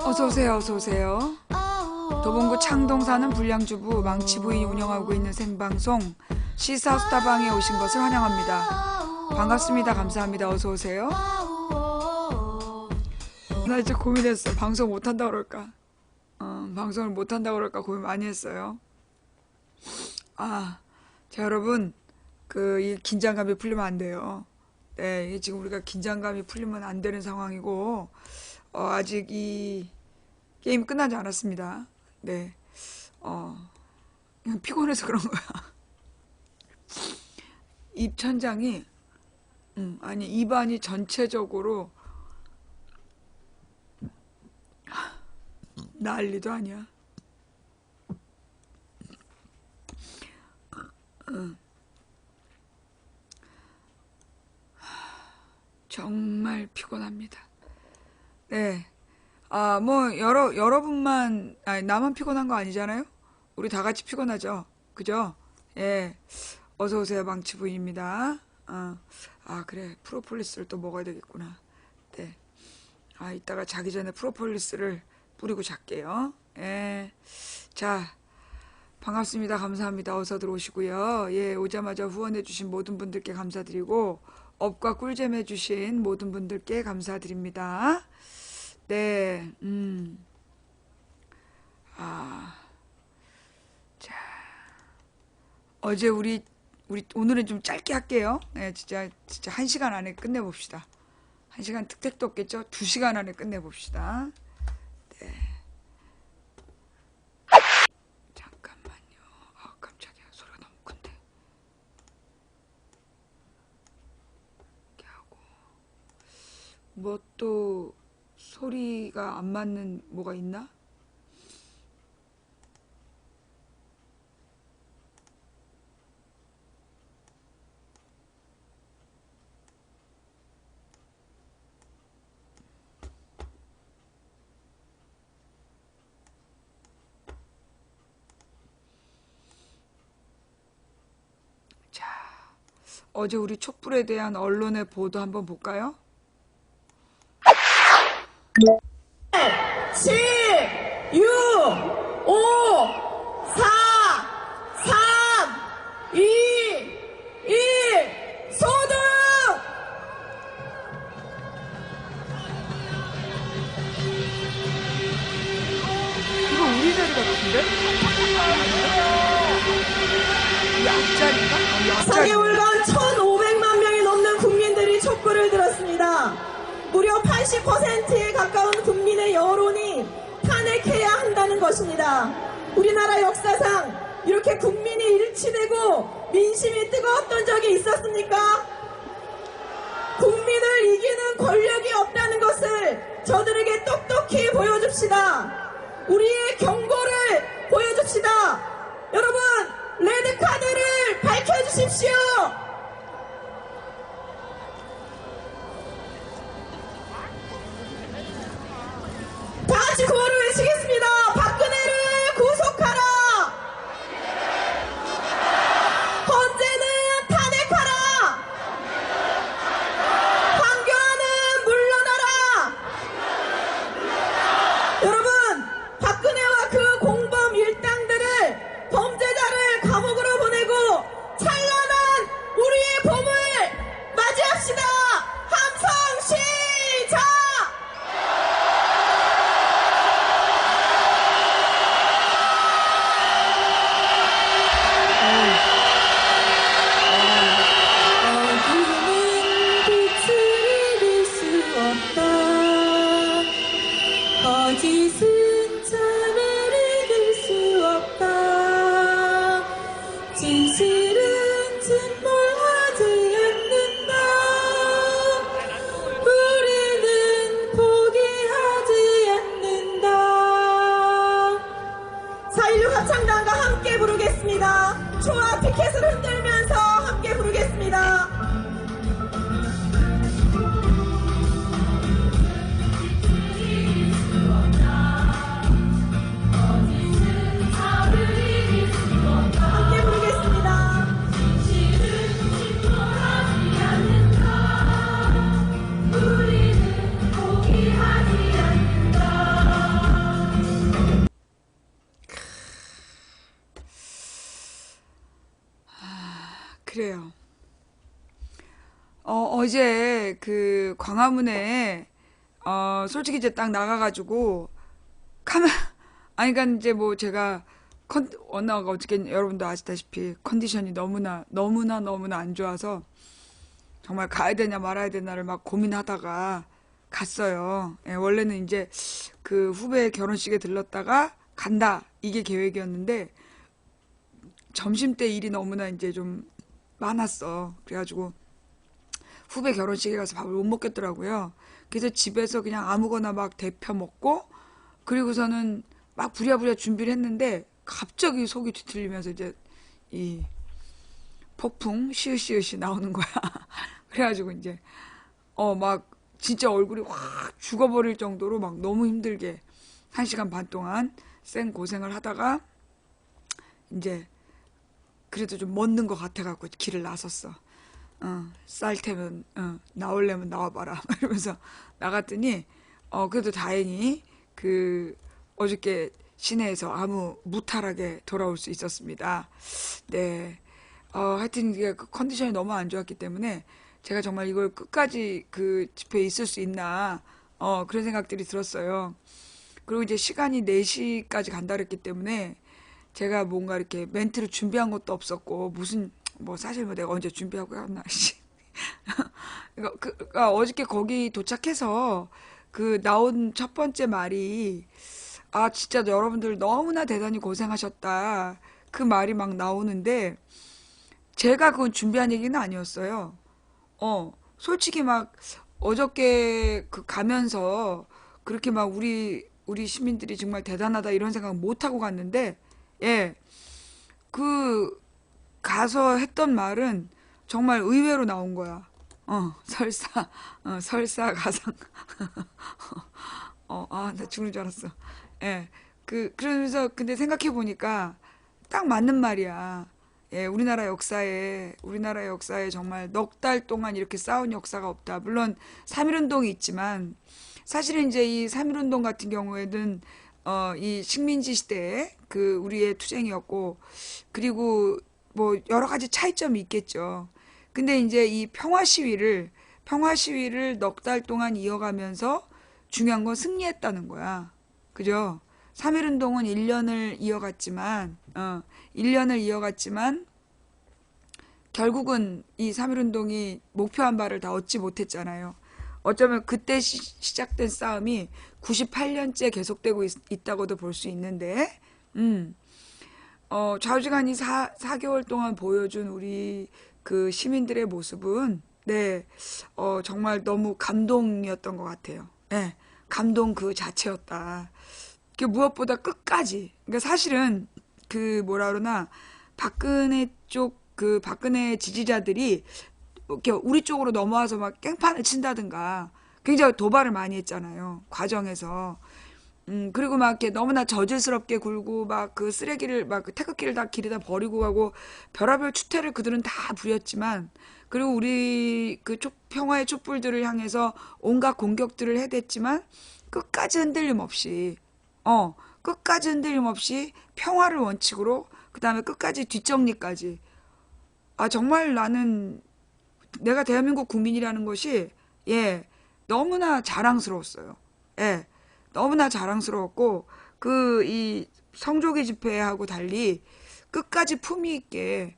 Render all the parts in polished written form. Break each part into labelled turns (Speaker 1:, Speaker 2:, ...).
Speaker 1: 어서오세요, 어서오세요. 도봉구 창동 사는 불량주부 망치부인이 운영하고 있는 생방송 시사수다방에 오신 것을 환영합니다. 반갑습니다. 감사합니다. 어서오세요. 나 이제 고민했어. 방송 못한다 그럴까? 방송을 못한다 그럴까 고민 많이 했어요. 자, 여러분, 이 긴장감이 풀리면 안 돼요. 네, 이게 지금 우리가 긴장감이 풀리면 안 되는 상황이고, 아직 이 게임 끝나지 않았습니다. 네, 그냥 피곤해서 그런 거야. 입천장이, 아니, 입안이 전체적으로 난리도 아니야. 정말 피곤합니다. 네. 뭐, 여러분만, 나만 피곤한 거 아니잖아요? 우리 다 같이 피곤하죠? 그죠? 예. 어서오세요, 망치부인입니다. 그래. 프로폴리스를 또 먹어야 되겠구나. 네. 이따가 자기 전에 프로폴리스를 뿌리고 잘게요. 예. 자, 반갑습니다. 감사합니다. 어서 들어오시고요. 예, 오자마자 후원해주신 모든 분들께 감사드리고, 업과 꿀잼 해주신 모든 분들께 감사드립니다. 네, 자, 어제 우리 오늘은 좀 짧게 할게요. 네, 진짜 1시간 안에 끝내봅시다. 1시간 특택도 없겠죠? 2시간 안에 끝내봅시다. 네. 잠깐만요. 깜짝이야. 소리가 너무 큰데. 이렇게 하고. 뭐 또 소리가 안 맞는 뭐가 있나? 자, 어제 우리 촛불에 대한 언론의 보도 한번 볼까요?
Speaker 2: 7, 6, 5, 4, 3, 2, 1, 소등!
Speaker 1: 이거 우리 자리 같은데? 이 앞자리인가? 앞자리.
Speaker 2: 4개월간 1,500만 명이 넘는 국민들이 촛불을 들었습니다. 무려 80%에 가까운 국민의 여론이 탄핵해야 한다는 것입니다. 우리나라 역사상 이렇게 국민이 일치되고 민심이 뜨거웠던 적이 있었습니까? 국민을 이기는 권력이 없다는 것을 저들에게 똑똑히 보여줍시다. 우리의 경고를 보여줍시다. 여러분, 레드카드를 밝혀주십시오. 다 같이 구호를 외치겠습니다. 박근혜를 구속하라. 헌재는 탄핵하라. 황교안은 물러나라. 여러분, 박근혜와 그 공범 일당들을 범죄자를 감옥으로 보내고 찬란한
Speaker 1: 그래요. 어제 그 광화문에 솔직히 이제 딱 나가가지고 카메 아니 그러니까 이제 뭐 제가 워낙 어저께 여러분도 아시다시피 컨디션이 너무나 안 좋아서 정말 가야 되냐 말아야 되냐를 막 고민하다가 갔어요. 예, 원래는 이제 그 후배 결혼식에 들렀다가 간다 이게 계획이었는데 점심 때 일이 너무나 이제 좀 많았어. 그래가지고 후배 결혼식에 가서 밥을 못 먹겠더라고요. 그래서 집에서 그냥 아무거나 막 데펴 먹고 그리고서는 막 부랴부랴 준비를 했는데 갑자기 속이 뒤틀리면서 이제 이 폭풍 시으시으시 나오는 거야. 그래가지고 이제 막 진짜 얼굴이 확 죽어버릴 정도로 막 너무 힘들게 1시간 반 동안 생 고생을 하다가 이제 그래도 좀 멋는 것 같아갖고 길을 나섰어. 쌀 테면 나오려면 나와봐라 이러면서 나갔더니 그래도 다행히 그 어저께 시내에서 아무 무탈하게 돌아올 수 있었습니다. 네. 하여튼 이게 그 컨디션이 너무 안 좋았기 때문에 제가 정말 이걸 끝까지 그 집회에 있을 수 있나 그런 생각들이 들었어요. 그리고 이제 시간이 4시까지 간다 그랬기 때문에 제가 뭔가 이렇게 멘트를 준비한 것도 없었고 무슨 뭐 사실 뭐 내가 언제 준비하고 갔나 씨. 그러니까 어저께 거기 도착해서 그 나온 첫 번째 말이 아 진짜 여러분들 너무나 대단히 고생하셨다 그 말이 막 나오는데 제가 그건 준비한 얘기는 아니었어요. 솔직히 막 어저께 그 가면서 그렇게 막 우리 시민들이 정말 대단하다 이런 생각 못 하고 갔는데 예, 그 가서 했던 말은 정말 의외로 나온 거야. 설사가상. 나 죽는 줄 알았어. 예, 그러면서 근데 생각해 보니까 딱 맞는 말이야. 예, 우리나라 역사에 정말 넉 달 동안 이렇게 싸운 역사가 없다. 물론 3.1운동이 있지만, 사실은 이제 이 3.1운동 같은 경우에는, 이 식민지 시대에 그 우리의 투쟁이었고, 그리고 뭐 여러 가지 차이점이 있겠죠. 근데 이제 이 평화 시위를 넉 달 동안 이어가면서 중요한 건 승리했다는 거야. 그죠? 3.1운동은 1년을 이어갔지만, 결국은 이 3.1운동이 목표한 바를 다 얻지 못했잖아요. 어쩌면 그때 시작된 싸움이 98년째 계속되고 있다고도 볼 수 있는데, 좌우지간이 4개월 동안 보여준 우리 그 시민들의 모습은, 네, 정말 너무 감동이었던 것 같아요. 네, 감동 그 자체였다. 그 무엇보다 끝까지. 그러니까 사실은 그 뭐라 그러나 박근혜 지지자들이 이렇게 우리 쪽으로 넘어와서 막 깽판을 친다든가 굉장히 도발을 많이 했잖아요. 과정에서. 그리고 막 이렇게 너무나 저질스럽게 굴고 막 그 쓰레기를 막 그 태극기를 다 길에다 버리고 가고 별의별 추태를 그들은 다 부렸지만 그리고 우리 그 평화의 촛불들을 향해서 온갖 공격들을 해댔지만 끝까지 흔들림 없이 평화를 원칙으로 그다음에 끝까지 뒷정리까지 정말 나는 내가 대한민국 국민이라는 것이 예 너무나 자랑스러웠어요. 예 너무나 자랑스러웠고 그 이 성조기 집회하고 달리 끝까지 품위 있게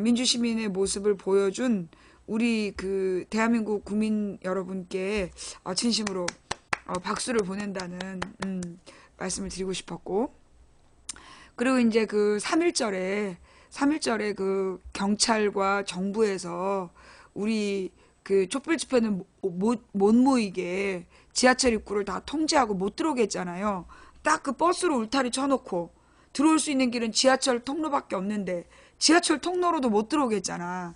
Speaker 1: 민주시민의 모습을 보여준 우리 그 대한민국 국민 여러분께 진심으로 박수를 보낸다는 말씀을 드리고 싶었고 그리고 이제 그 3.1절에 그 경찰과 정부에서 우리 그 촛불 집회는 못 모이게 지하철 입구를 다 통제하고 못 들어오게 했잖아요. 딱 그 버스로 울타리 쳐놓고 들어올 수 있는 길은 지하철 통로밖에 없는데 지하철 통로로도 못 들어오게 했잖아.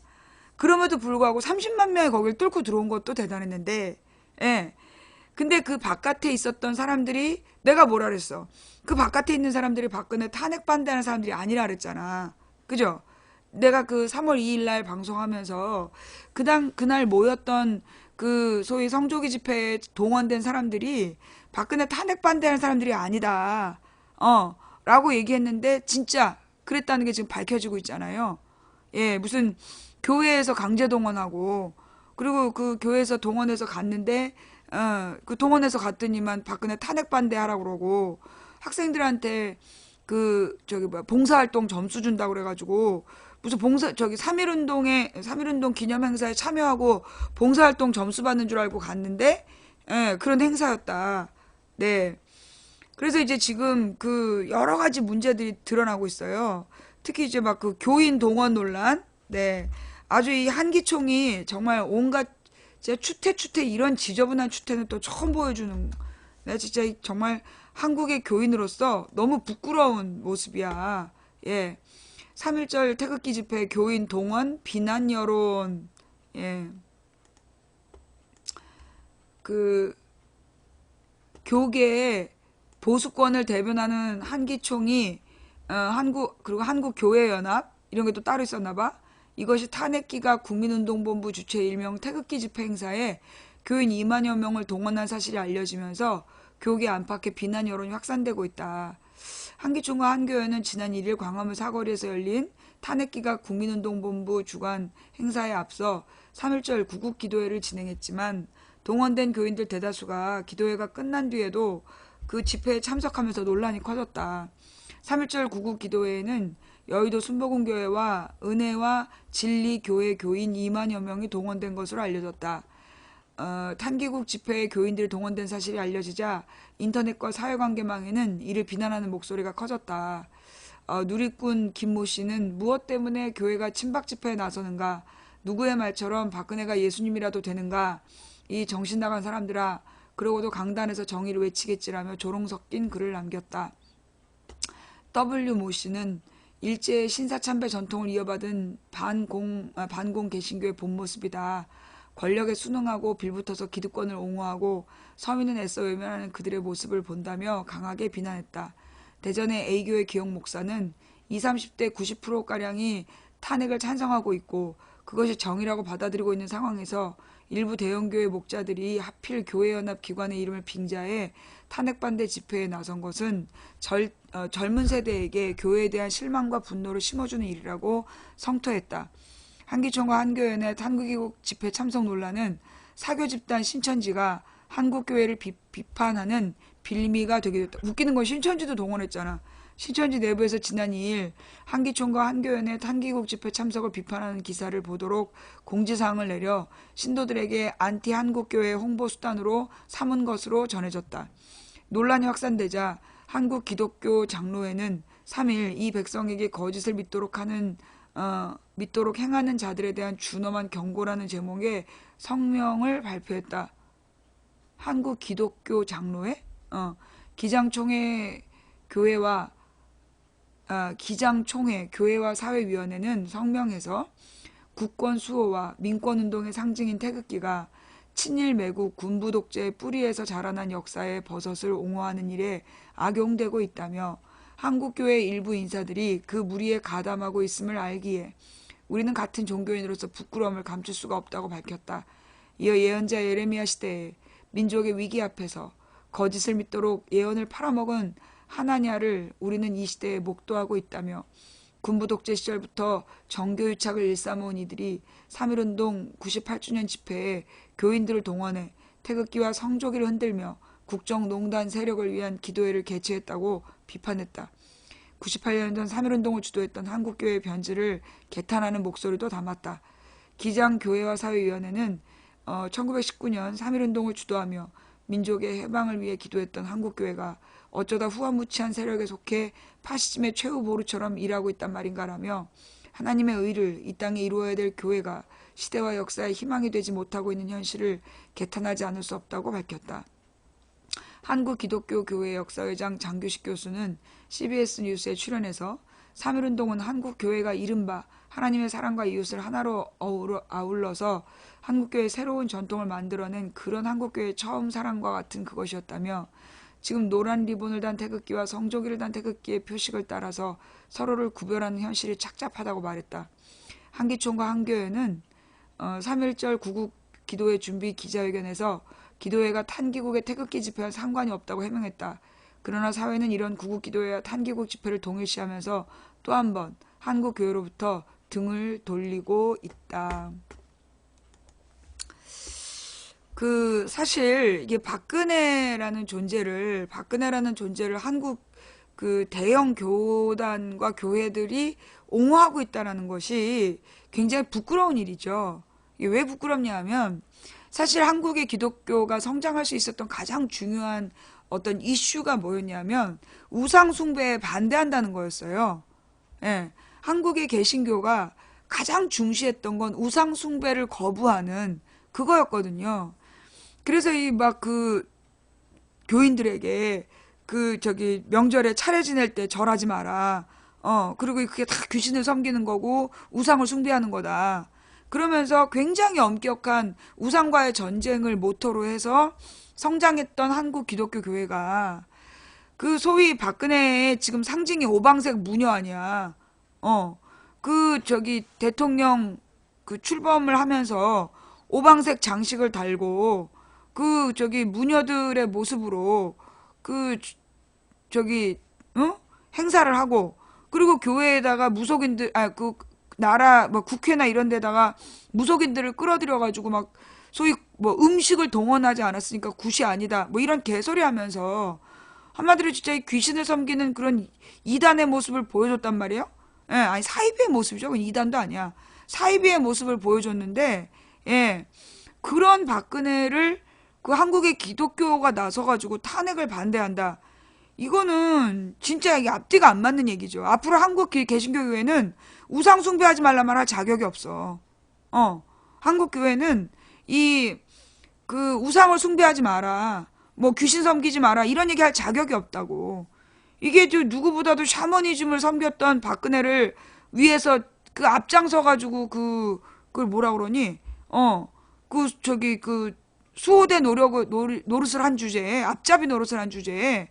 Speaker 1: 그럼에도 불구하고 30만 명이 거길 뚫고 들어온 것도 대단했는데 예. 근데 그 바깥에 있었던 사람들이 내가 뭐라 그랬어. 그 바깥에 있는 사람들이 박근혜 탄핵 반대하는 사람들이 아니라 그랬잖아. 그죠? 내가 그 3월 2일 날 방송하면서 그날 모였던 그 소위 성조기 집회에 동원된 사람들이 박근혜 탄핵 반대하는 사람들이 아니다. 라고 얘기했는데 진짜 그랬다는 게 지금 밝혀지고 있잖아요. 예, 무슨 교회에서 강제 동원하고, 그리고 그 교회에서 동원해서 갔는데, 그 동원해서 갔더니만 박근혜 탄핵 반대하라고 그러고, 학생들한테 저기 뭐야, 봉사활동 점수 준다고 그래가지고, 무슨 저기 3.1운동 기념 행사에 참여하고 봉사활동 점수 받는 줄 알고 갔는데, 예, 그런 행사였다. 네. 그래서 이제 지금 그 여러 가지 문제들이 드러나고 있어요. 특히 이제 막 그 교인 동원 논란. 네. 아주 이 한기총이 정말 온갖 진짜 추태 이런 지저분한 추태는 또 처음 보여주는, 네, 진짜 정말 한국의 교인으로서 너무 부끄러운 모습이야. 예. 3.1절 태극기 집회 교인 동원 비난 여론. 예. 그 교계의 보수권을 대변하는 한기총이 그리고 한국교회연합 이런 게 또 따로 있었나 봐. 이것이 탄핵기가 국민운동본부 주최 일명 태극기 집회 행사에 교인 2만여 명을 동원한 사실이 알려지면서 교계 안팎의 비난 여론이 확산되고 있다. 한기총과 한교회는 지난 1일 광화문 사거리에서 열린 탄핵기가 국민운동본부 주관 행사에 앞서 3.1절 구국기도회를 진행했지만 동원된 교인들 대다수가 기도회가 끝난 뒤에도 그 집회에 참석하면서 논란이 커졌다. 3.1절 구국기도회에는 여의도 순복음교회와 은혜와 진리교회 교인 2만여 명이 동원된 것으로 알려졌다. 탄기국 집회에 교인들이 동원된 사실이 알려지자 인터넷과 사회관계망에는 이를 비난하는 목소리가 커졌다. 누리꾼 김모 씨는 무엇 때문에 교회가 친박 집회에 나서는가? 누구의 말처럼 박근혜가 예수님이라도 되는가? 이 정신 나간 사람들아, 그러고도 강단에서 정의를 외치겠지라며 조롱 섞인 글을 남겼다. W 모 씨는 일제의 신사참배 전통을 이어받은 반공 개신교의 본 모습이다. 권력에 순응하고 빌붙어서 기득권을 옹호하고 서민은 애써 외면하는 그들의 모습을 본다며 강하게 비난했다. 대전의 A교회 기영 목사는 20, 30대 90%가량이 탄핵을 찬성하고 있고 그것이 정의라고 받아들이고 있는 상황에서 일부 대형교회 목자들이 하필 교회연합 기관의 이름을 빙자해 탄핵 반대 집회에 나선 것은 젊은 세대에게 교회에 대한 실망과 분노를 심어주는 일이라고 성토했다. 한기총과 한교연의 탄국이국 집회 참석 논란은 사교 집단 신천지가 한국교회를 비판하는 빌미가 되게 됐다. 웃기는 건 신천지도 동원했잖아. 신천지 내부에서 지난 2일 한기총과 한교연의 탄기국 집회 참석을 비판하는 기사를 보도록 공지사항을 내려 신도들에게 안티 한국교회 홍보 수단으로 삼은 것으로 전해졌다. 논란이 확산되자 한국 기독교 장로회는 3일 이 백성에게 거짓을 믿도록 행하는 자들에 대한 준엄한 경고라는 제목의 성명을 발표했다. 한국 기독교 장로회? 기장총회 교회와 사회위원회는 성명에서 국권 수호와 민권운동의 상징인 태극기가 친일 매국 군부 독재의 뿌리에서 자라난 역사의 버섯을 옹호하는 일에 악용되고 있다며 한국교회 일부 인사들이 그 무리에 가담하고 있음을 알기에 우리는 같은 종교인으로서 부끄러움을 감출 수가 없다고 밝혔다. 이어 예언자 예레미야 시대에 민족의 위기 앞에서 거짓을 믿도록 예언을 팔아먹은 하나냐를 우리는 이 시대에 목도하고 있다며 군부 독재 시절부터 정교유착을 일삼아온 이들이 3.1운동 98주년 집회에 교인들을 동원해 태극기와 성조기를 흔들며 국정농단 세력을 위한 기도회를 개최했다고 비판했다. 98년 전 3.1운동을 주도했던 한국교회의 변질을 개탄하는 목소리도 담았다. 기장교회와 사회위원회는 1919년 3.1운동을 주도하며 민족의 해방을 위해 기도했던 한국교회가 어쩌다 후한무치한 세력에 속해 파시즘의 최후 보루처럼 일하고 있단 말인가라며 하나님의 의를 이 땅에 이루어야 될 교회가 시대와 역사의 희망이 되지 못하고 있는 현실을 개탄하지 않을 수 없다고 밝혔다. 한국기독교교회 역사회장 장규식 교수는 CBS 뉴스에 출연해서 3.1운동은 한국교회가 이른바 하나님의 사랑과 이웃을 하나로 아울러서 한국교회의 새로운 전통을 만들어낸 그런 한국교회의 처음 사랑과 같은 그것이었다며 지금 노란 리본을 단 태극기와 성조기를 단 태극기의 표식을 따라서 서로를 구별하는 현실이 착잡하다고 말했다. 한기총과 한교회는 3.1절 구국 기도회 준비 기자회견에서 기도회가 탄기국의 태극기 집회와 상관이 없다고 해명했다. 그러나 사회는 이런 구국 기도회와 탄기국 집회를 동일시하면서 또 한 번 한국교회로부터 등을 돌리고 있다. 사실 이게 박근혜라는 존재를 한국 대형 교단과 교회들이 옹호하고 있다는 것이 굉장히 부끄러운 일이죠. 이게 왜 부끄럽냐 하면 사실 한국의 기독교가 성장할 수 있었던 가장 중요한 어떤 이슈가 뭐였냐면 우상 숭배에 반대한다는 거였어요. 예, 한국의 개신교가 가장 중시했던 건 우상 숭배를 거부하는 그거였거든요. 그래서 교인들에게 명절에 차례 지낼 때 절하지 마라. 그리고 그게 다 귀신을 섬기는 거고 우상을 숭배하는 거다. 그러면서 굉장히 엄격한 우상과의 전쟁을 모토로 해서 성장했던 한국 기독교 교회가 소위 박근혜의 지금 상징이 오방색 무녀 아니야. 대통령 출범을 하면서 오방색 장식을 달고 무녀들의 모습으로 행사를 하고, 그리고 교회에다가 무속인들, 국회나 이런 데다가 무속인들을 끌어들여가지고 소위 음식을 동원하지 않았으니까 굿이 아니다. 이런 개소리 하면서 한마디로 진짜 귀신을 섬기는 그런 이단의 모습을 보여줬단 말이에요. 예, 아니, 사이비의 모습이죠. 그건 이단도 아니야. 사이비의 모습을 보여줬는데, 예, 그런 박근혜를 한국의 기독교가 나서가지고 탄핵을 반대한다. 이거는 진짜 이게 앞뒤가 안 맞는 얘기죠. 앞으로 한국 개신교 교회는 우상 숭배하지 말라만 할 자격이 없어. 한국 교회는 우상을 숭배하지 마라. 귀신 섬기지 마라. 이런 얘기 할 자격이 없다고. 이게 누구보다도 샤머니즘을 섬겼던 박근혜를 위해서 앞장서가지고 그걸 뭐라 그러니? 수호대 노릇을 한 주제에, 앞잡이 노릇을 한 주제에,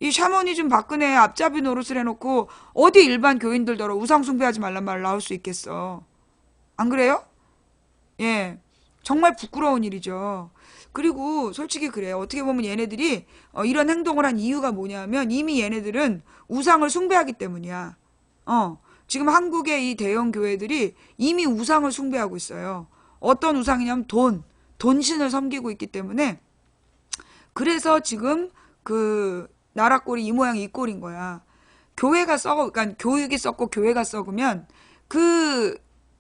Speaker 1: 이 샤머니즘 박근혜 앞잡이 노릇을 해놓고 어디 일반 교인들더러 우상 숭배하지 말란 말 나올 수 있겠어. 안 그래요? 예. 정말 부끄러운 일이죠. 그리고 솔직히 그래요. 어떻게 보면 얘네들이 이런 행동을 한 이유가 뭐냐면 이미 얘네들은 우상을 숭배하기 때문이야. 지금 한국의 이 대형 교회들이 이미 우상을 숭배하고 있어요. 어떤 우상이냐면 돈신을 섬기고 있기 때문에, 그래서 지금 나라 꼴이 이 모양 이 꼴인 거야. 그러니까 교육이 썩고 교회가 썩으면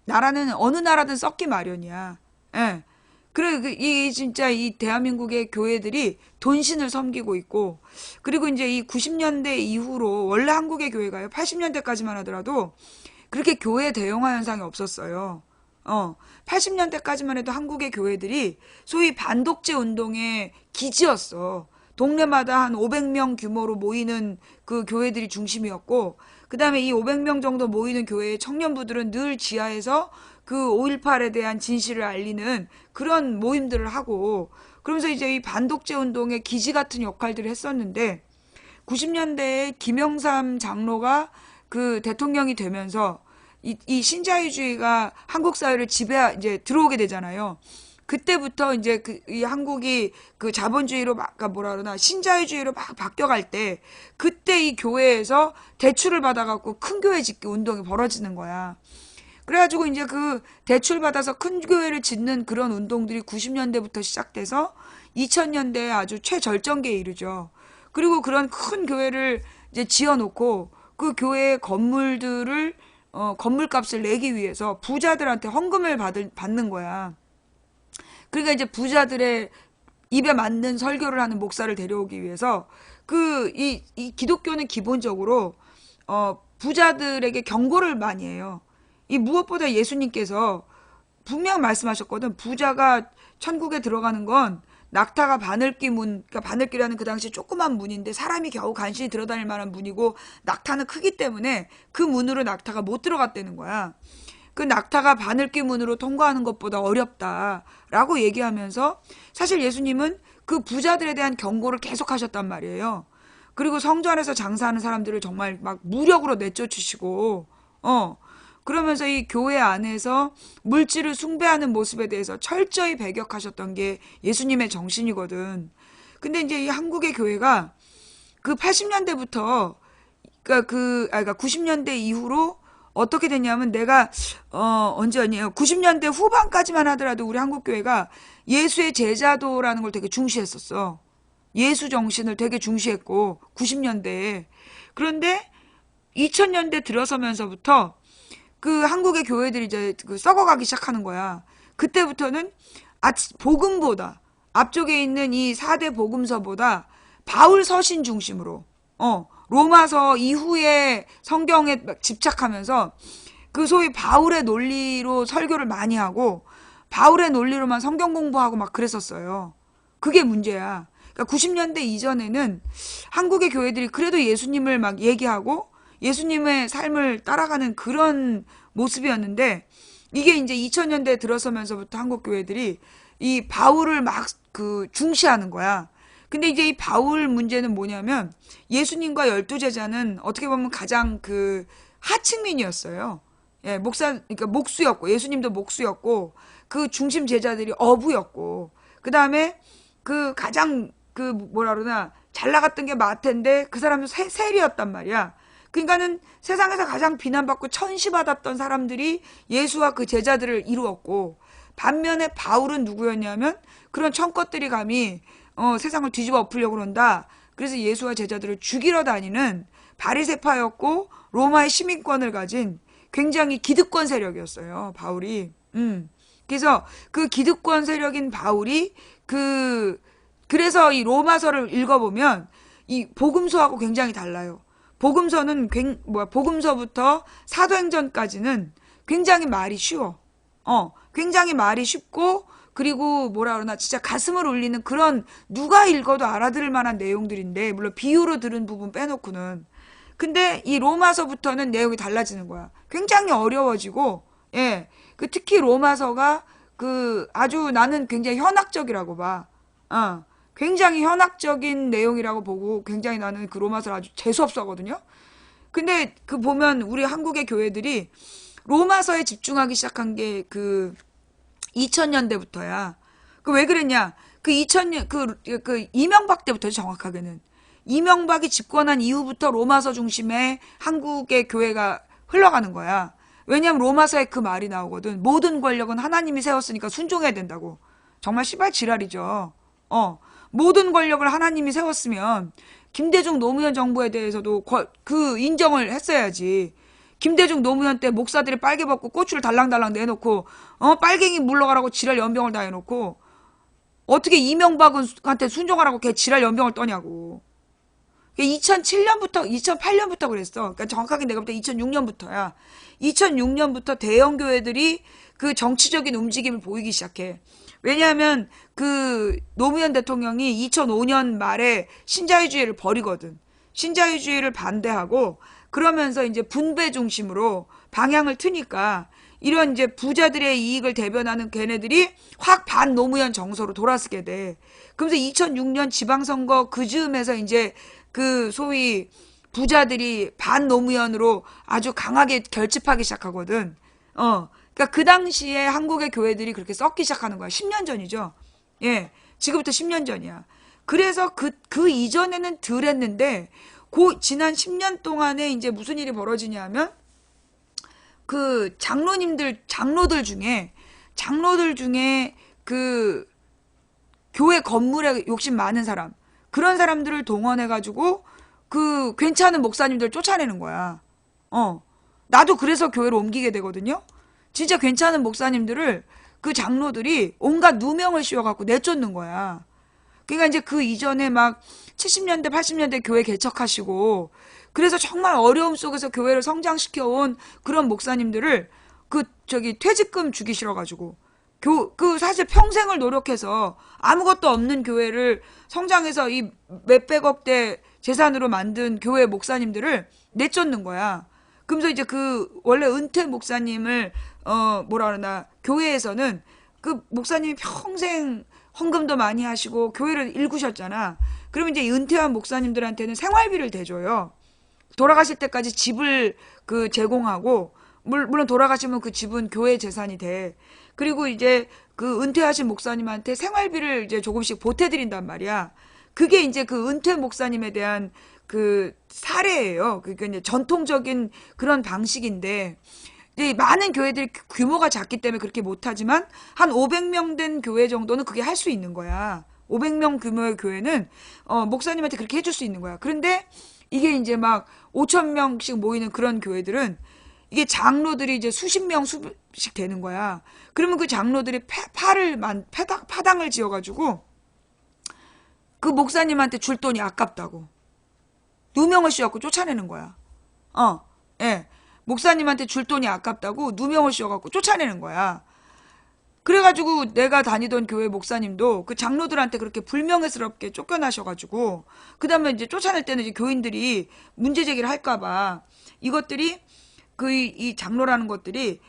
Speaker 1: 나라는 어느 나라든 썩기 마련이야. 예. 그래, 진짜 이 대한민국의 교회들이 돈신을 섬기고 있고, 그리고 이제 이 90년대 이후로, 원래 한국의 교회가요, 80년대까지만 하더라도 그렇게 교회 대형화 현상이 없었어요. 80년대까지만 해도 한국의 교회들이 소위 반독재 운동의 기지였어. 동네마다 한 500명 규모로 모이는 그 교회들이 중심이었고, 그 다음에 이 500명 정도 모이는 교회의 청년부들은 늘 지하에서 5.18에 대한 진실을 알리는 그런 모임들을 하고, 그러면서 이제 이 반독재 운동의 기지 같은 역할들을 했었는데, 90년대에 김영삼 장로가 대통령이 되면서 이 신자유주의가 한국 사회를 이제 들어오게 되잖아요. 그때부터 이제 이 한국이 자본주의로 신자유주의로 막 바뀌어갈 때, 그때 이 교회에서 대출을 받아갖고 큰 교회 짓기 운동이 벌어지는 거야. 그래가지고 이제 대출 받아서 큰 교회를 짓는 그런 운동들이 90년대부터 시작돼서 2000년대에 아주 최절정기에 이르죠. 그리고 그런 큰 교회를 이제 지어놓고 그 교회의 건물들을 건물값을 내기 위해서 부자들한테 헌금을 받는 거야. 그러니까 이제 부자들의 입에 맞는 설교를 하는 목사를 데려오기 위해서 이 기독교는 기본적으로 부자들에게 경고를 많이 해요. 이 무엇보다 예수님께서 분명 말씀하셨거든. 부자가 천국에 들어가는 건 낙타가 그러니까 바늘귀라는 그 당시 조그만 문인데 사람이 겨우 간신히 들어다닐 만한 문이고, 낙타는 크기 때문에 그 문으로 낙타가 못 들어갔다는 거야. 그 낙타가 바늘귀 문으로 통과하는 것보다 어렵다라고 얘기하면서, 사실 예수님은 그 부자들에 대한 경고를 계속 하셨단 말이에요. 그리고 성전 안에서 장사하는 사람들을 정말 막 무력으로 내쫓으시고, 그러면서 이 교회 안에서 물질을 숭배하는 모습에 대해서 철저히 배격하셨던 게 예수님의 정신이거든. 근데 이제 이 한국의 교회가 80년대부터, 그러니까 90년대 이후로 어떻게 됐냐면 내가 언제였냐 90년대 후반까지만 하더라도 우리 한국교회가 예수의 제자도라는 걸 되게 중시했었어. 예수 정신을 되게 중시했고 90년대에. 그런데 2000년대 들어서면서부터 그 한국의 교회들이 이제 그 썩어가기 시작하는 거야. 그때부터는 복음보다 앞쪽에 있는 이 4대 복음서보다 바울 서신 중심으로 로마서 이후의 성경에 집착하면서 그 소위 바울의 논리로 설교를 많이 하고 바울의 논리로만 성경 공부하고 막 그랬었어요. 그게 문제야. 그러니까 90년대 이전에는 한국의 교회들이 그래도 예수님을 막 얘기하고 예수님의 삶을 따라가는 그런 모습이었는데 이게 이제 2000년대 들어서면서부터 한국 교회들이 이 바울을 막 그 중시하는 거야. 근데 이제 이 바울 문제는 뭐냐면 예수님과 12제자는 어떻게 보면 가장 그 하층민이었어요. 예, 그러니까 목수였고 예수님도 목수였고 그 중심 제자들이 어부였고 그 다음에 그 가장 그 뭐라 그러나 잘 나갔던 게 마태인데 그 사람도 세리였단 말이야. 그러니까는 세상에서 가장 비난받고 천시받았던 사람들이 예수와 그 제자들을 이루었고 반면에 바울은 누구였냐면 그런 천것들이 감히 세상을 뒤집어 엎으려고 그런다. 그래서 예수와 제자들을 죽이러 다니는 바리새파였고 로마의 시민권을 가진 굉장히 기득권 세력이었어요. 바울이. 그래서 그 기득권 세력인 바울이 그래서 이 로마서를 읽어보면 이 복음서하고 굉장히 달라요. 복음서는 복음서부터 사도행전까지는 굉장히 말이 쉬워. 굉장히 말이 쉽고 그리고 뭐라 그러나 진짜 가슴을 울리는 그런 누가 읽어도 알아들을 만한 내용들인데 물론 비유로 들은 부분 빼놓고는 근데 이 로마서부터는 내용이 달라지는 거야. 굉장히 어려워지고 예. 그 특히 로마서가 그 아주 나는 굉장히 현학적이라고 봐. 굉장히 현학적인 내용이라고 보고 굉장히 나는 그 로마서를 아주 재수없어하거든요. 근데 그 보면 우리 한국의 교회들이 로마서에 집중하기 시작한 게 그 2000년대부터야. 그 왜 그랬냐? 그 2000년 그 이명박 때부터 정확하게는 이명박이 집권한 이후부터 로마서 중심의 한국의 교회가 흘러가는 거야. 왜냐면 로마서에 그 말이 나오거든. 모든 권력은 하나님이 세웠으니까 순종해야 된다고. 정말 씨발 지랄이죠. 모든 권력을 하나님이 세웠으면 김대중 노무현 정부에 대해서도 그 인정을 했어야지. 김대중 노무현 때 목사들이 빨개 벗고 고추를 달랑달랑 내놓고 빨갱이 물러가라고 지랄 연병을 다 해놓고 어떻게 이명박한테 순종하라고 걔 지랄 연병을 떠냐고. 2007년부터 2008년부터 그랬어. 그러니까 정확하게 내가 볼 때 2006년부터야. 2006년부터 대형 교회들이 그 정치적인 움직임을 보이기 시작해. 왜냐하면 그 노무현 대통령이 2005년 말에 신자유주의를 버리거든. 신자유주의를 반대하고 그러면서 이제 분배 중심으로 방향을 트니까 이런 이제 부자들의 이익을 대변하는 걔네들이 확 반노무현 정서로 돌아서게 돼. 그러면서 2006년 지방선거 그 즈음에서 이제 그 소위 부자들이 반노무현으로 아주 강하게 결집하기 시작하거든. 그러니까 그 당시에 한국의 교회들이 그렇게 썩기 시작하는 거야. 10년 전이죠. 예. 지금부터 10년 전이야. 그래서 그 이전에는 덜 했는데 지난 10년 동안에 이제 무슨 일이 벌어지냐면 그 장로들 중에 그 교회 건물에 욕심 많은 사람 그런 사람들을 동원해가지고 그 괜찮은 목사님들 쫓아내는 거야. 나도 그래서 교회로 옮기게 되거든요. 진짜 괜찮은 목사님들을 그 장로들이 온갖 누명을 씌워갖고 내쫓는 거야. 그러니까 이제 그 이전에 막 70년대, 80년대 교회 개척하시고 그래서 정말 어려움 속에서 교회를 성장시켜온 그런 목사님들을 퇴직금 주기 싫어가지고 사실 평생을 노력해서 아무것도 없는 교회를 성장해서 이 몇백억대 재산으로 만든 교회 목사님들을 내쫓는 거야. 그러면서 이제 원래 은퇴 목사님을 뭐라 그러나 교회에서는 그 목사님이 평생 헌금도 많이 하시고 교회를 일구셨잖아. 그러면 이제 은퇴한 목사님들한테는 생활비를 대줘요. 돌아가실 때까지 집을 제공하고 물론 돌아가시면 그 집은 교회 재산이 돼. 그리고 이제 그 은퇴하신 목사님한테 생활비를 이제 조금씩 보태드린단 말이야. 그게 이제 그 은퇴 목사님에 대한 그 사례예요. 그러니까 이제 전통적인 그런 방식인데, 이제 많은 교회들이 규모가 작기 때문에 그렇게 못하지만 한 500명 된 교회 정도는 그게 할 수 있는 거야. 500명 규모의 교회는 목사님한테 그렇게 해줄 수 있는 거야. 그런데 이게 이제 막 5,000명씩 모이는 그런 교회들은 이게 장로들이 이제 수십 명 수씩 되는 거야. 그러면 그 장로들이 파당을 지어가지고 그 목사님한테 줄 돈이 아깝다고 누명을 씌워갖고 쫓아내는 거야. 예. 목사님한테 줄 돈이 아깝다고 누명을 씌워갖고 쫓아내는 거야. 그래가지고 내가 다니던 교회 목사님도 그 장로들한테 그렇게 불명예스럽게 쫓겨나셔가지고 그 다음에 이제 쫓아낼 때는 이제 교인들이 문제 제기를 할까봐 이것들이 이 장로라는 것들이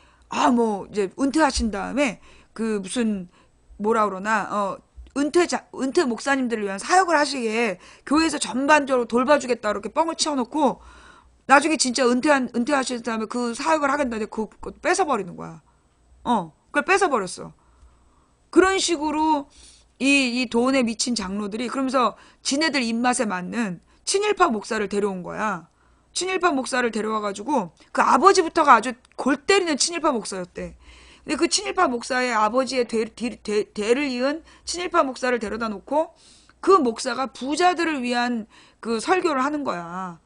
Speaker 1: 뭐 이제 은퇴하신 다음에 그 무슨 뭐라 그러나 은퇴 목사님들을 위한 사역을 하시기에 교회에서 전반적으로 돌봐주겠다 이렇게 뻥을 치워놓고 나중에 진짜 은퇴하신 다음에 그 사역을 하겠다는데 그거 뺏어버리는 거야. 그걸 뺏어버렸어. 그런 식으로 이 돈에 미친 장로들이 그러면서 지네들 입맛에 맞는 친일파 목사를 데려온 거야. 친일파 목사를 데려와가지고 그 아버지부터가 아주 골 때리는 친일파 목사였대. 근데 그 친일파 목사의 아버지의 대를 이은 친일파 목사를 데려다 놓고 그 목사가 부자들을 위한 그 설교를 하는 거야.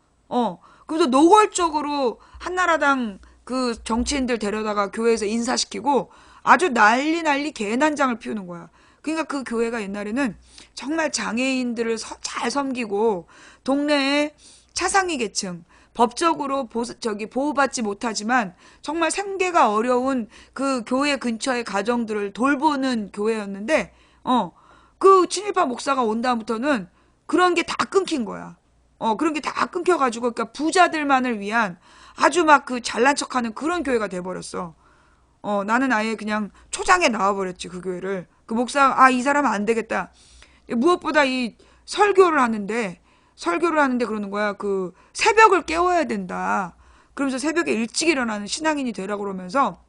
Speaker 1: 그래서 노골적으로 한나라당 그 정치인들 데려다가 교회에서 인사시키고 아주 난리 개난장을 피우는 거야. 그러니까 그 교회가 옛날에는 정말 장애인들을 잘 섬기고 동네에 차상위 계층 법적으로 보호받지 못하지만 정말 생계가 어려운 그 교회 근처의 가정들을 돌보는 교회였는데 그 친일파 목사가 온 다음부터는 그런 게 다 끊긴 거야. 그런 게 다 끊겨가지고 그러니까 부자들만을 위한 아주 막 그 잘난 척하는 그런 교회가 돼버렸어. 나는 아예 그냥 초장에 나와버렸지 그 교회를. 그 목사 이 사람은 안 되겠다. 무엇보다 이 설교를 하는데 그러는 거야. 그 새벽을 깨워야 된다. 그러면서 새벽에 일찍 일어나는 신앙인이 되라고 그러면서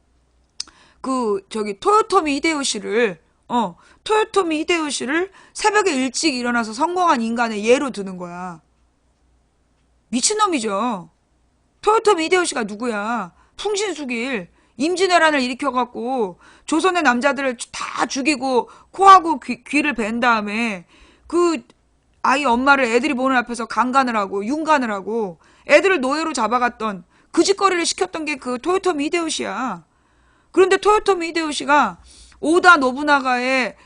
Speaker 1: 토요토미 히데요시를 새벽에 일찍 일어나서 성공한 인간의 예로 드는 거야. 미친놈이죠. 토요토미 히데요시가 누구야? 풍신수길 임진왜란을 일으켜갖고 조선의 남자들을 다 죽이고 코하고 귀를 벤 다음에 그 아이 엄마를 애들이 보는 앞에서 강간을 하고 윤간을 하고 애들을 노예로 잡아갔던 그 짓거리를 시켰던 게 그 토요토미 히데요시야. 그런데 토요토미 히데요시가 오다 노부나가의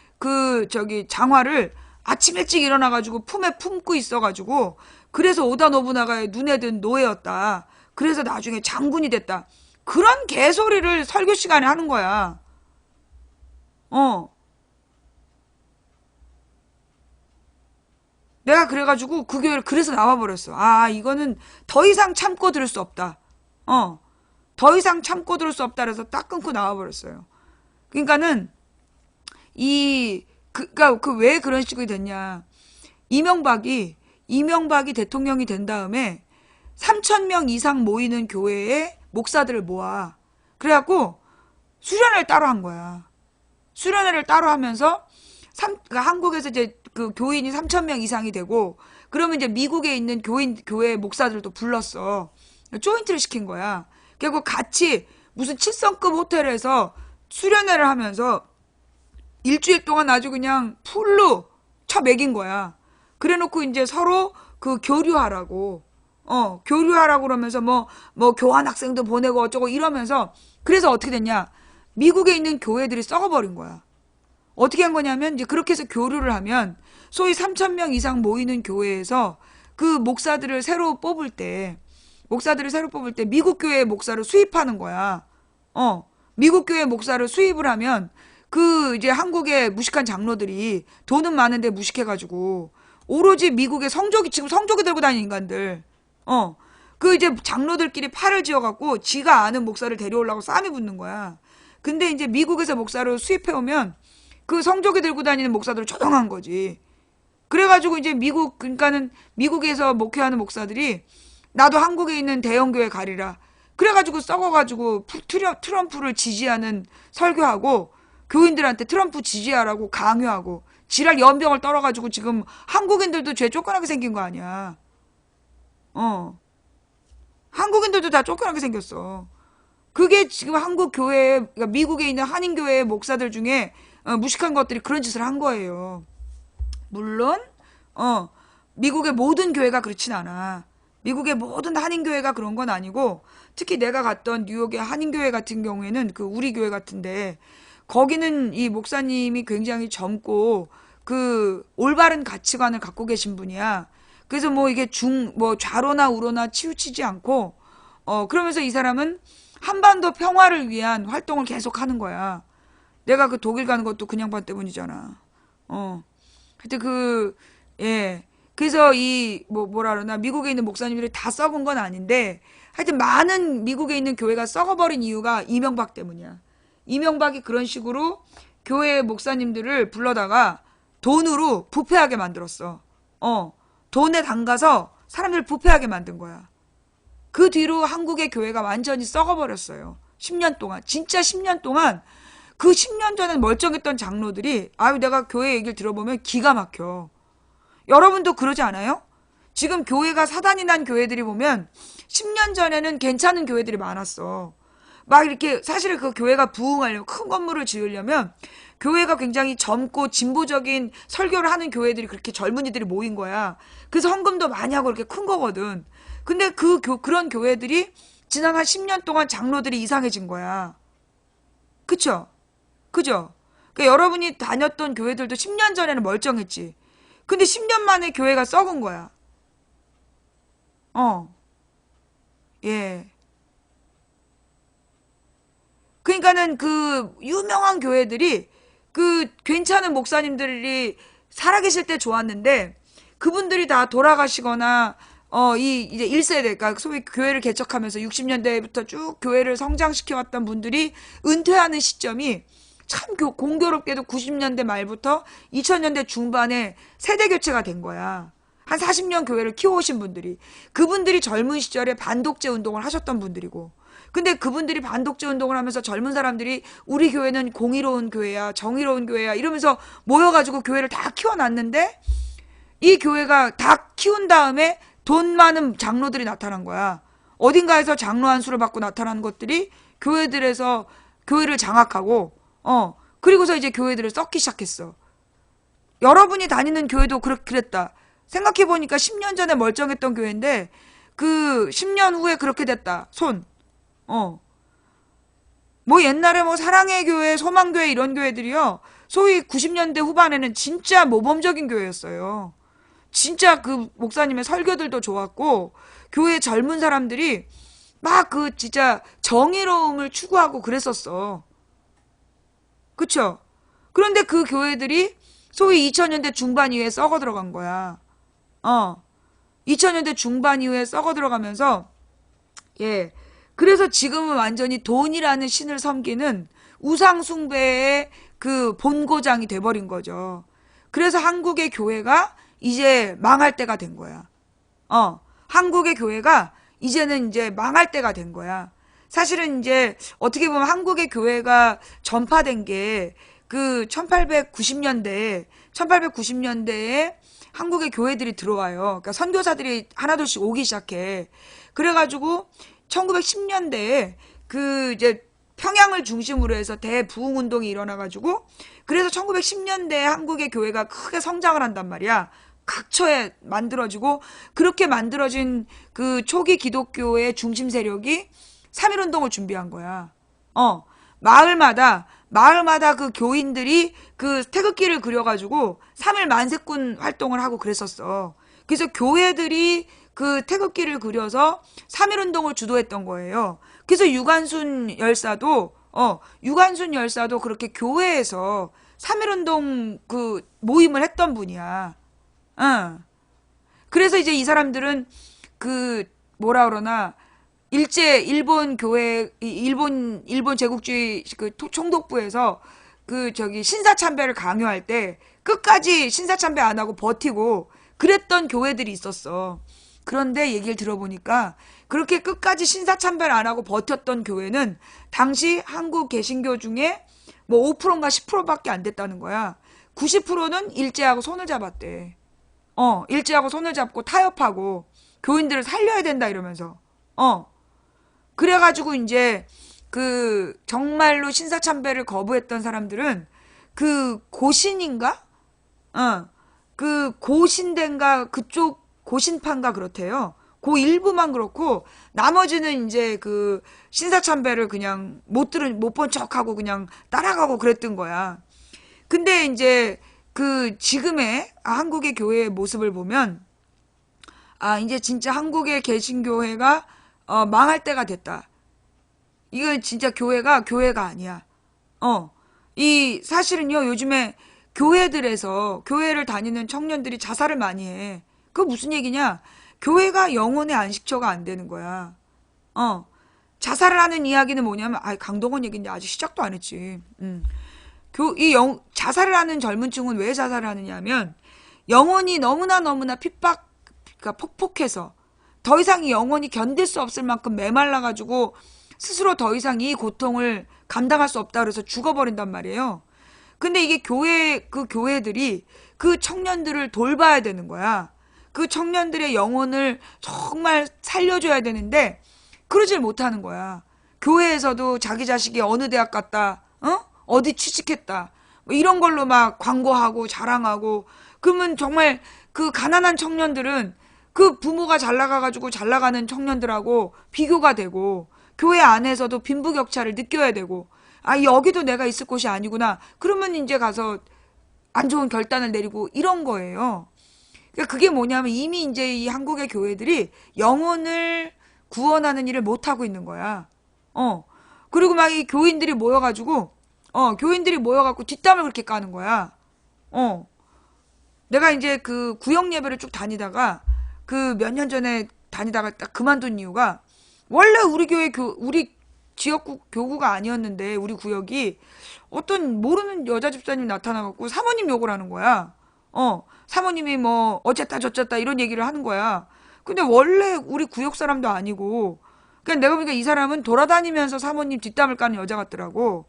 Speaker 1: 장화를 아침 일찍 일어나가지고 품에 품고 있어가지고 그래서 오다 노부나가의 눈에 든 노예였다. 그래서 나중에 장군이 됐다. 그런 개소리를 설교 시간에 하는 거야. 내가 그래가지고 그 교회를 그래서 나와버렸어. 이거는 더 이상 참고 들을 수 없다. 더 이상 참고 들을 수 없다. 그래서 딱 끊고 나와버렸어요. 그러니까는 왜 그런 식으로 됐냐. 이명박이 대통령이 된 다음에 3,000명 이상 모이는 교회에 목사들을 모아. 그래갖고 수련회를 따로 한 거야. 수련회를 따로 하면서 한국에서 이제 그 교인이 3,000명 이상이 되고 그러면 이제 미국에 있는 교회 목사들도 불렀어. 조인트를 시킨 거야. 그리고 같이 무슨 7성급 호텔에서 수련회를 하면서 일주일 동안 아주 그냥 풀로 쳐먹인 거야. 그래 놓고 이제 서로 그 교류하라고 그러면서 뭐 교환 학생도 보내고 어쩌고 이러면서 그래서 어떻게 됐냐. 미국에 있는 교회들이 썩어버린 거야. 어떻게 한 거냐면 이제 그렇게 해서 교류를 하면 소위 3,000명 이상 모이는 교회에서 그 목사들을 새로 뽑을 때 미국 교회 목사를 수입하는 거야. 미국 교회 목사를 수입을 하면 그 이제 한국의 무식한 장로들이 돈은 많은데 무식해가지고 오로지 미국의 지금 성조기 들고 다니는 인간들. 그 이제 장로들끼리 팔을 지어갖고 지가 아는 목사를 데려오려고 싸움이 붙는 거야. 근데 이제 미국에서 목사를 수입해오면 그 성조기 들고 다니는 목사들은 조용한 거지. 그래가지고 이제 그러니까는 미국에서 목회하는 목사들이 나도 한국에 있는 대형교회 가리라. 그래가지고 썩어가지고 트럼프를 지지하는 설교하고 교인들한테 트럼프 지지하라고 강요하고 지랄 연병을 떨어가지고 지금 한국인들도 죄 쫓겨나게 생긴 거 아니야. 한국인들도 다 쫓겨나게 생겼어. 그게 지금 한국 교회, 그러니까 미국에 있는 한인교회 목사들 중에 무식한 것들이 그런 짓을 한 거예요. 물론 미국의 모든 교회가 그렇진 않아. 미국의 모든 한인교회가 그런 건 아니고, 특히 내가 갔던 뉴욕의 한인교회 같은 경우에는 그 우리 교회 같은데, 거기는 이 목사님이 굉장히 젊고 그 올바른 가치관을 갖고 계신 분이야. 그래서 뭐 이게 좌로나 우로나 치우치지 않고, 그러면서 이 사람은 한반도 평화를 위한 활동을 계속 하는 거야. 내가 그 독일 가는 것도 그 양반 때문이잖아. 하여튼 예. 그래서 뭐라 그러나, 미국에 있는 목사님들이 다 썩은 건 아닌데, 하여튼 많은 미국에 있는 교회가 썩어버린 이유가 이명박 때문이야. 이명박이 그런 식으로 교회 목사님들을 불러다가 돈으로 부패하게 만들었어. 돈에 담가서 사람들을 부패하게 만든 거야. 그 뒤로 한국의 교회가 완전히 썩어버렸어요. 10년 동안. 진짜 10년 동안. 그 10년 전에 멀쩡했던 장로들이, 내가 교회 얘기를 들어보면 기가 막혀. 여러분도 그러지 않아요? 지금 교회가 사단이 난 교회들이 보면 10년 전에는 괜찮은 교회들이 많았어. 막 이렇게, 사실은 그 교회가 부흥하려면, 큰 건물을 지으려면 교회가 굉장히 젊고 진보적인 설교를 하는 교회들이, 그렇게 젊은이들이 모인 거야. 그래서 헌금도 많이 하고 이렇게 큰 거거든. 근데 그런 교회들이 지난 한 10년 동안 장로들이 이상해진 거야. 그쵸? 그죠? 그러니까 여러분이 다녔던 교회들도 10년 전에는 멀쩡했지. 근데 10년 만에 교회가 썩은 거야. 예. 그러니까는 그 유명한 교회들이, 그 괜찮은 목사님들이 살아계실 때 좋았는데, 그분들이 다 돌아가시거나 이제 1세대, 그러니까 소위 교회를 개척하면서 60년대부터 쭉 교회를 성장시켜왔던 분들이 은퇴하는 시점이 참 공교롭게도 90년대 말부터 2000년대 중반에 세대 교체가 된 거야. 한 40년 교회를 키워오신 분들이. 그분들이 젊은 시절에 반독재 운동을 하셨던 분들이고. 근데 그분들이 반독재 운동을 하면서 젊은 사람들이 우리 교회는 공의로운 교회야, 정의로운 교회야 이러면서 모여가지고 교회를 다 키워놨는데, 이 교회가 다 키운 다음에 돈 많은 장로들이 나타난 거야. 어딘가에서 장로 한 수를 받고 나타나는 것들이 교회들에서 교회를 장악하고, 그리고서 이제 교회들을 썩기 시작했어. 여러분이 다니는 교회도 그랬다. 생각해보니까 10년 전에 멀쩡했던 교회인데, 그 10년 후에 그렇게 됐다. 뭐 옛날에 뭐 사랑의 교회, 소망교회 이런 교회들이요, 소위 90년대 후반에는 진짜 모범적인 교회였어요. 진짜 그 목사님의 설교들도 좋았고, 교회 젊은 사람들이 막 진짜 정의로움을 추구하고 그랬었어. 그쵸? 그런데 그 교회들이 소위 2000년대 중반 이후에 썩어 들어간 거야. 2000년대 중반 이후에 썩어 들어가면서, 예. 그래서 지금은 완전히 돈이라는 신을 섬기는 우상숭배의 그 본고장이 돼버린 거죠. 그래서 한국의 교회가 이제 망할 때가 된 거야. 한국의 교회가 이제는 이제 망할 때가 된 거야. 사실은 이제 어떻게 보면 한국의 교회가 전파된 게 그 1890년대에 한국의 교회들이 들어와요. 그러니까 선교사들이 하나둘씩 오기 시작해. 그래가지고 1910년대에 그 이제 평양을 중심으로 해서 대부흥 운동이 일어나가지고, 그래서 1910년대에 한국의 교회가 크게 성장을 한단 말이야. 각처에 만들어지고, 그렇게 만들어진 그 초기 기독교의 중심 세력이 3.1운동을 준비한 거야. 마을마다 그 교인들이 그 태극기를 그려가지고 3.1 만세군 활동을 하고 그랬었어. 그래서 교회들이 그 태극기를 그려서 3.1운동을 주도했던 거예요. 그래서 유관순 열사도 그렇게 교회에서 3.1운동 그 모임을 했던 분이야. 그래서 이제 이 사람들은 그 뭐라 그러나, 일본 제국주의 그 총독부에서 그 신사참배를 강요할 때 끝까지 신사참배 안 하고 버티고 그랬던 교회들이 있었어. 그런데 얘기를 들어보니까 그렇게 끝까지 신사참배를 안 하고 버텼던 교회는 당시 한국 개신교 중에 뭐 5%인가 10%밖에 안 됐다는 거야. 90%는 일제하고 손을 잡았대. 일제하고 손을 잡고 타협하고 교인들을 살려야 된다 이러면서. 그래가지고 이제 그 정말로 신사참배를 거부했던 사람들은 그 고신인가? 그 고신대인가 그쪽 고신파인가 그렇대요. 그 일부만 그렇고 나머지는 이제 그 신사참배를 그냥 못 본 척하고 그냥 따라가고 그랬던 거야. 근데 이제 그 지금의 한국의 교회의 모습을 보면 이제 진짜 한국의 개신교회가 망할 때가 됐다. 이건 진짜 교회가 아니야. 이 사실은요, 요즘에 교회들에서 교회를 다니는 청년들이 자살을 많이 해. 그거 무슨 얘기냐? 교회가 영혼의 안식처가 안 되는 거야. 자살을 하는 이야기는 뭐냐면, 강동원 얘기인데 아직 시작도 안 했지. 자살을 하는 젊은 층은 왜 자살을 하느냐 하면, 영혼이 너무나 그러니까 폭폭해서, 더 이상 이 영혼이 견딜 수 없을 만큼 메말라가지고, 스스로 더 이상 이 고통을 감당할 수 없다 그래서 죽어버린단 말이에요. 근데 이게 그 교회들이 그 청년들을 돌봐야 되는 거야. 그 청년들의 영혼을 정말 살려줘야 되는데 그러질 못하는 거야. 교회에서도 자기 자식이 어느 대학 갔다, 어디 취직했다, 뭐 이런 걸로 막 광고하고 자랑하고. 그러면 정말 그 가난한 청년들은 그 부모가 잘 나가가지고 잘 나가는 청년들하고 비교가 되고, 교회 안에서도 빈부격차를 느껴야 되고, 여기도 내가 있을 곳이 아니구나. 그러면 이제 가서 안 좋은 결단을 내리고 이런 거예요. 그러니까 그게 뭐냐면 이미 이제 이 한국의 교회들이 영혼을 구원하는 일을 못하고 있는 거야. 그리고 막 이 교인들이 모여가지고, 뒷담을 그렇게 까는 거야. 내가 이제 그 구역 예배를 쭉 다니다가 그 몇 년 전에 다니다가 딱 그만둔 이유가, 원래 우리 교회 우리 지역구 교구가 아니었는데 우리 구역이 어떤 모르는 여자 집사님이 나타나갖고 사모님 욕을 하는 거야. 사모님이 뭐 어쨌다 저쨌다 이런 얘기를 하는 거야. 근데 원래 우리 구역 사람도 아니고, 그냥 내가 보니까 이 사람은 돌아다니면서 사모님 뒷담을 까는 여자 같더라고.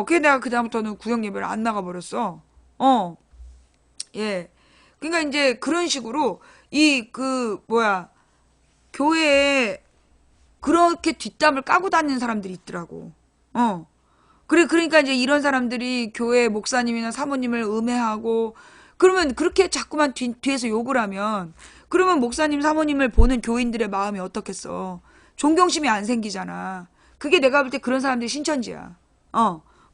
Speaker 1: 그게 내가 그다음부터는 구역 예배를 안 나가버렸어. 예. 그러니까 이제 그런 식으로 교회에 그렇게 뒷담을 까고 다니는 사람들이 있더라고. 그러니까 이제 이런 사람들이 교회 목사님이나 사모님을 음해하고, 그러면 그렇게 자꾸만 뒤에서 욕을 하면, 그러면 목사님, 사모님을 보는 교인들의 마음이 어떻겠어? 존경심이 안 생기잖아. 그게 내가 볼 때 그런 사람들이 신천지야.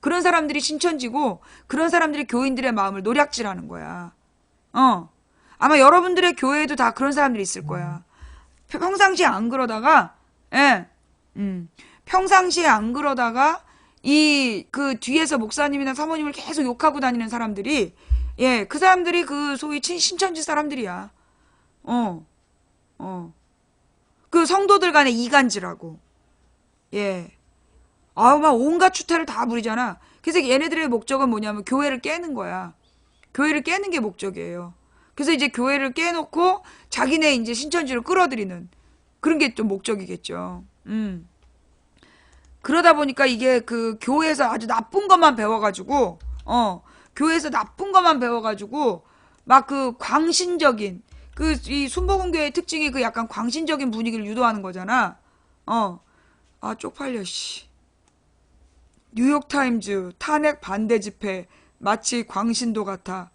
Speaker 1: 그런 사람들이 신천지고, 그런 사람들이 교인들의 마음을 노략질하는 거야. 아마 여러분들의 교회에도 다 그런 사람들이 있을 거야. 평상시에 안 그러다가, 평상시에 안 그러다가 그 뒤에서 목사님이나 사모님을 계속 욕하고 다니는 사람들이, 그 사람들이 그 소위 신천지 사람들이야. 그 성도들 간의 이간질하고. 막 온갖 추태를 다 부리잖아. 그래서 얘네들의 목적은 뭐냐면 교회를 깨는 거야. 교회를 깨는 게 목적이에요. 그래서 이제 교회를 깨놓고 자기네 이제 신천지를 끌어들이는 그런 게 좀 목적이겠죠. 그러다 보니까 이게 그 교회에서 아주 나쁜 것만 배워가지고, 막 그 광신적인, 이 순복음교회의 특징이 그 약간 광신적인 분위기를 유도하는 거잖아. 쪽팔려, 씨. 뉴욕타임즈 탄핵 반대 집회 마치 광신도 같아.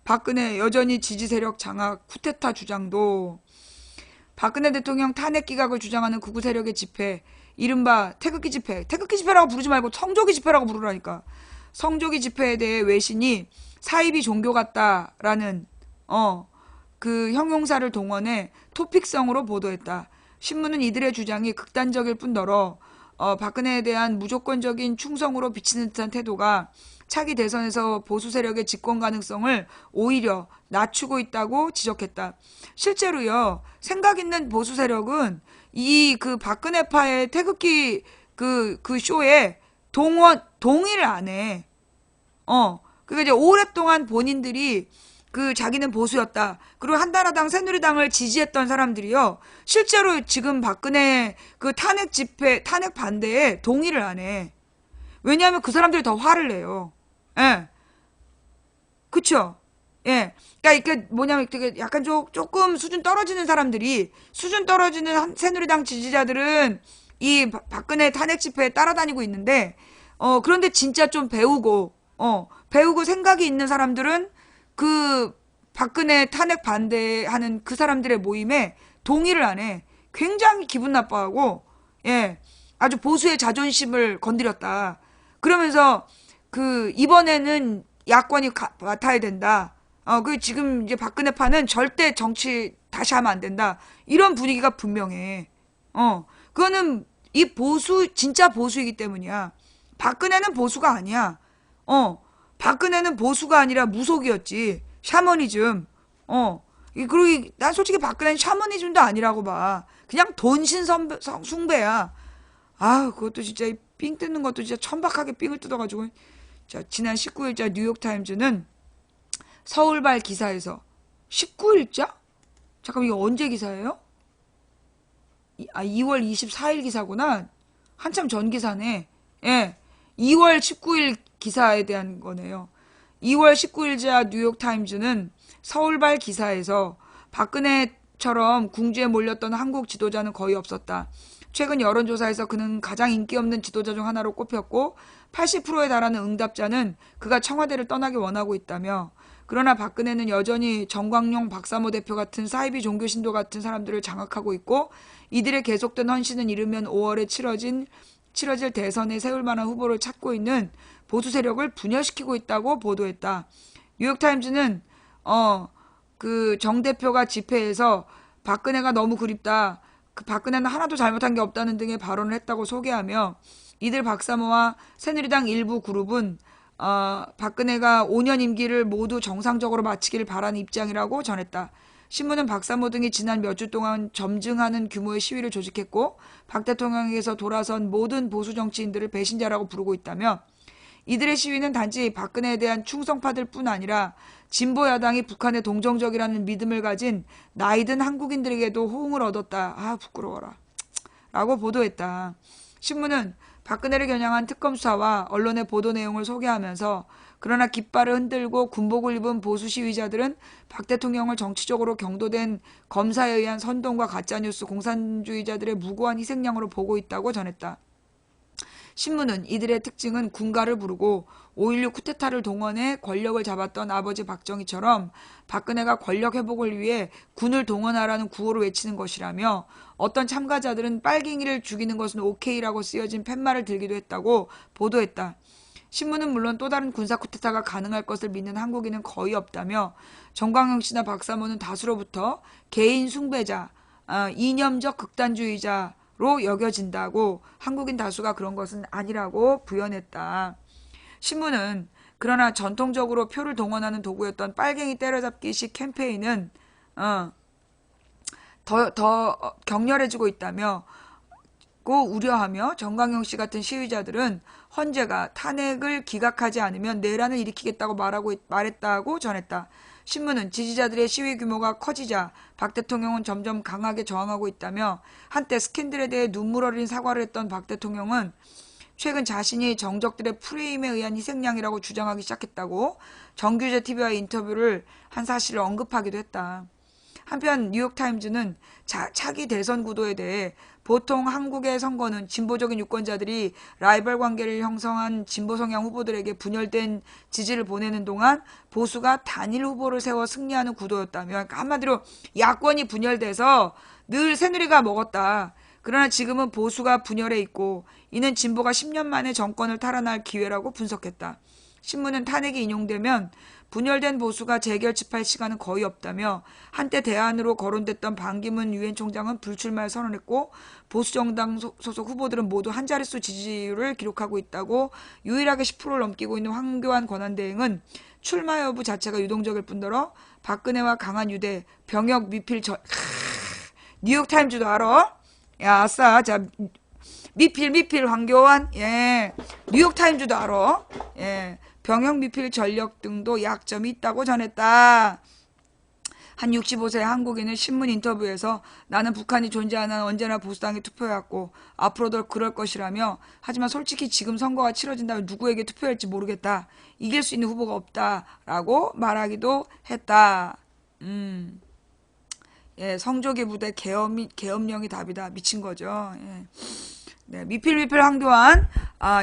Speaker 1: 박근혜 여전히 지지 세력 장악 쿠데타 주장도. 박근혜 대통령 탄핵 기각을 주장하는 극우 세력의 집회, 이른바 태극기 집회. 태극기 집회라고 부르지 말고 성조기 집회라고 부르라니까. 성조기 집회에 대해 외신이 사입이 종교 같다라는 그 형용사를 동원해 토픽성으로 보도했다. 신문은 이들의 주장이 극단적일 뿐더러 박근혜에 대한 무조건적인 충성으로 비치는 듯한 태도가 차기 대선에서 보수 세력의 집권 가능성을 오히려 낮추고 있다고 지적했다. 실제로요, 생각 있는 보수 세력은 이 그 박근혜파의 태극기 그 쇼에 동의를 안 해. 그러니까 이제 오랫동안 본인들이 그 자기는 보수였다. 그리고 한나라당, 새누리당을 지지했던 사람들이요, 실제로 지금 박근혜 그 탄핵 반대에 동의를 안 해. 왜냐하면 그 사람들이 더 화를 내요. 예. 그쵸? 예. 그러니까 이게 뭐냐면 되게 약간 조금 수준 떨어지는 사람들이 수준 떨어지는 새누리당 지지자들은 이 박근혜 탄핵 집회에 따라다니고 있는데 그런데 진짜 좀 배우고 생각이 있는 사람들은 그 박근혜 탄핵 반대하는 그 사람들의 모임에 동의를 안 해. 굉장히 기분 나빠하고 예. 아주 보수의 자존심을 건드렸다. 그러면서 그 이번에는 야권이 맡아야 된다. 그 지금 이제 박근혜파는 절대 정치 다시 하면 안 된다. 이런 분위기가 분명해. 그거는 이 진짜 보수이기 때문이야. 박근혜는 보수가 아니야. 박근혜는 보수가 아니라 무속이었지. 샤머니즘. 그리고 난 솔직히 박근혜는 샤머니즘도 아니라고 봐. 그냥 돈신 숭배야. 그것도 진짜 삥 뜯는 것도 진짜 천박하게 삥을 뜯어가지고. 자, 지난 19일자 뉴욕타임즈는 서울발 기사에서 19일자? 잠깐 이거 언제 기사예요? 2월 24일 기사구나. 한참 전 기사네. 예. 2월 19일 기사에 대한 거네요. 2월 19일자 뉴욕타임즈는 서울발 기사에서 박근혜처럼 궁지에 몰렸던 한국 지도자는 거의 없었다. 최근 여론조사에서 그는 가장 인기 없는 지도자 중 하나로 꼽혔고 80%에 달하는 응답자는 그가 청와대를 떠나기 원하고 있다며, 그러나 박근혜는 여전히 정광용, 박사모 대표 같은 사이비 종교 신도 같은 사람들을 장악하고 있고 이들의 계속된 헌신은 이르면 5월에 치러질 대선에 세울 만한 후보를 찾고 있는 보수 세력을 분열시키고 있다고 보도했다. 뉴욕타임즈는 그 정 대표가 집회에서 박근혜가 너무 그립다. 그 박근혜는 하나도 잘못한 게 없다는 등의 발언을 했다고 소개하며 이들 박사모와 새누리당 일부 그룹은 박근혜가 5년 임기를 모두 정상적으로 마치기를 바라는 입장이라고 전했다. 신문은 박사모 등이 지난 몇 주 동안 점증하는 규모의 시위를 조직했고 박 대통령에게서 돌아선 모든 보수 정치인들을 배신자라고 부르고 있다며, 이들의 시위는 단지 박근혜에 대한 충성파들 뿐 아니라 진보 야당이 북한에 동정적이라는 믿음을 가진 나이든 한국인들에게도 호응을 얻었다. 부끄러워라. 라고 보도했다. 신문은 박근혜를 겨냥한 특검 수사와 언론의 보도 내용을 소개하면서 그러나 깃발을 흔들고 군복을 입은 보수 시위자들은 박 대통령을 정치적으로 경도된 검사에 의한 선동과 가짜뉴스 공산주의자들의 무고한 희생양으로 보고 있다고 전했다. 신문은 이들의 특징은 군가를 부르고 5.16 쿠데타를 동원해 권력을 잡았던 아버지 박정희처럼 박근혜가 권력 회복을 위해 군을 동원하라는 구호를 외치는 것이라며, 어떤 참가자들은 빨갱이를 죽이는 것은 오케이라고 쓰여진 팻말을 들기도 했다고 보도했다. 신문은 물론 또 다른 군사 쿠데타가 가능할 것을 믿는 한국인은 거의 없다며, 정광용 씨나 박사모는 다수로부터 개인 숭배자, 이념적 극단주의자로 여겨진다고, 한국인 다수가 그런 것은 아니라고 부연했다. 신문은 그러나 전통적으로 표를 동원하는 도구였던 빨갱이 때려잡기식 캠페인은 더 격렬해지고 있다며 우려하며, 정광용 씨 같은 시위자들은 헌재가 탄핵을 기각하지 않으면 내란을 일으키겠다고 말했다고 전했다. 신문은 지지자들의 시위 규모가 커지자 박 대통령은 점점 강하게 저항하고 있다며, 한때 스캔들에 대해 눈물 어린 사과를 했던 박 대통령은 최근 자신이 정적들의 프레임에 의한 희생양이라고 주장하기 시작했다고 정규제 TV와의 인터뷰를 한 사실을 언급하기도 했다. 한편 뉴욕타임즈는 차기 대선 구도에 대해 보통 한국의 선거는 진보적인 유권자들이 라이벌 관계를 형성한 진보 성향 후보들에게 분열된 지지를 보내는 동안 보수가 단일 후보를 세워 승리하는 구도였다며, 그러니까 한마디로 야권이 분열돼서 늘 새누리가 먹었다. 그러나 지금은 보수가 분열해 있고 이는 진보가 10년 만에 정권을 탈환할 기회라고 분석했다. 신문은 탄핵이 인용되면 분열된 보수가 재결집할 시간은 거의 없다며, 한때 대안으로 거론됐던 반기문 유엔 총장은 불출마를 선언했고 보수정당 소속 후보들은 모두 한 자릿수 지지율을 기록하고 있다고, 유일하게 10%를 넘기고 있는 황교안 권한대행은 출마 여부 자체가 유동적일 뿐더러 박근혜와 강한 유대, 병역 미필 뉴욕타임즈도 알아? 야, 아싸. 자, 미필 황교안. 예. 뉴욕타임즈도 알아. 예. 병역 미필 전력 등도 약점이 있다고 전했다. 한 65세 한국인은 신문 인터뷰에서 나는 북한이 존재하는 언제나 보수당에 투표해왔고 앞으로도 그럴 것이라며 하지만 솔직히 지금 선거가 치러진다면 누구에게 투표할지 모르겠다. 이길 수 있는 후보가 없다라고 말하기도 했다. 예, 성조기 부대 계엄령이 답이다. 미친 거죠. 예. 네, 미필미필 황교안.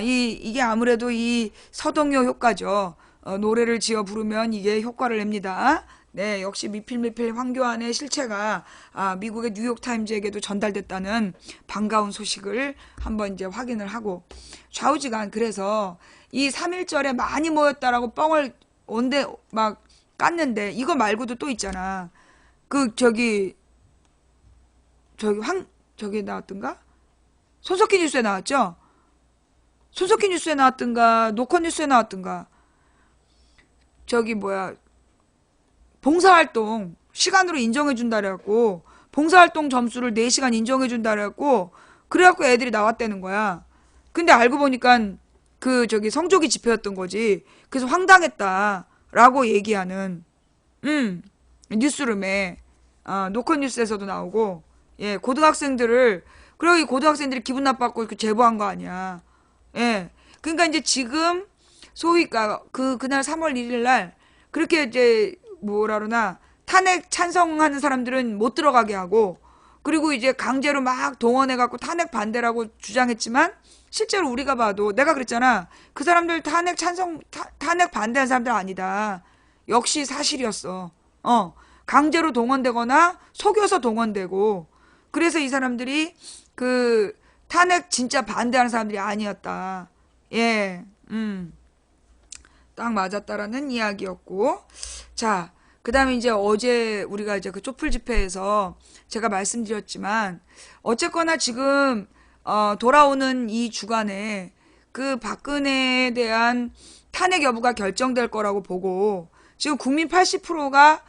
Speaker 1: 이게 아무래도 이 서동요 효과죠. 노래를 지어 부르면 이게 효과를 냅니다. 네, 역시 미필미필 황교안의 실체가 미국의 뉴욕타임즈에게도 전달됐다는 반가운 소식을 한번 이제 확인을 하고 좌우지간 그래서 이 3.1절에 많이 모였다라고 뻥을 온데 막 깠는데 이거 말고도 또 있잖아. 저기 나왔던가? 손석희 뉴스에 나왔죠? 손석희 뉴스에 나왔던가 노컷 뉴스에 나왔던가 봉사활동 시간으로 인정해준다 그래갖고 봉사활동 점수를 4시간 인정해준다 그래갖고 그래갖고 애들이 나왔다는 거야. 근데 알고 보니까 성조기 집회였던 거지. 그래서 황당했다라고 얘기하는 뉴스룸에 노컷 뉴스에서도 나오고 예 고등학생들을 그리고 이 고등학생들이 기분 나빴고 제보한 거 아니야. 예. 그러니까 이제 지금 소위 그날 3월 1일 날 그렇게 이제 뭐라 그러나 탄핵 찬성하는 사람들은 못 들어가게 하고 그리고 이제 강제로 막 동원해 갖고 탄핵 반대라고 주장했지만 실제로 우리가 봐도 내가 그랬잖아. 그 사람들 탄핵 반대한 사람들 아니다. 역시 사실이었어. 강제로 동원되거나 속여서 동원되고 그래서 이 사람들이 탄핵 진짜 반대하는 사람들이 아니었다. 예, 딱 맞았다라는 이야기였고. 자, 그 다음에 이제 어제 우리가 이제 그 촛불 집회에서 제가 말씀드렸지만, 어쨌거나 지금, 돌아오는 이 주간에 그 박근혜에 대한 탄핵 여부가 결정될 거라고 보고, 지금 국민 80%가,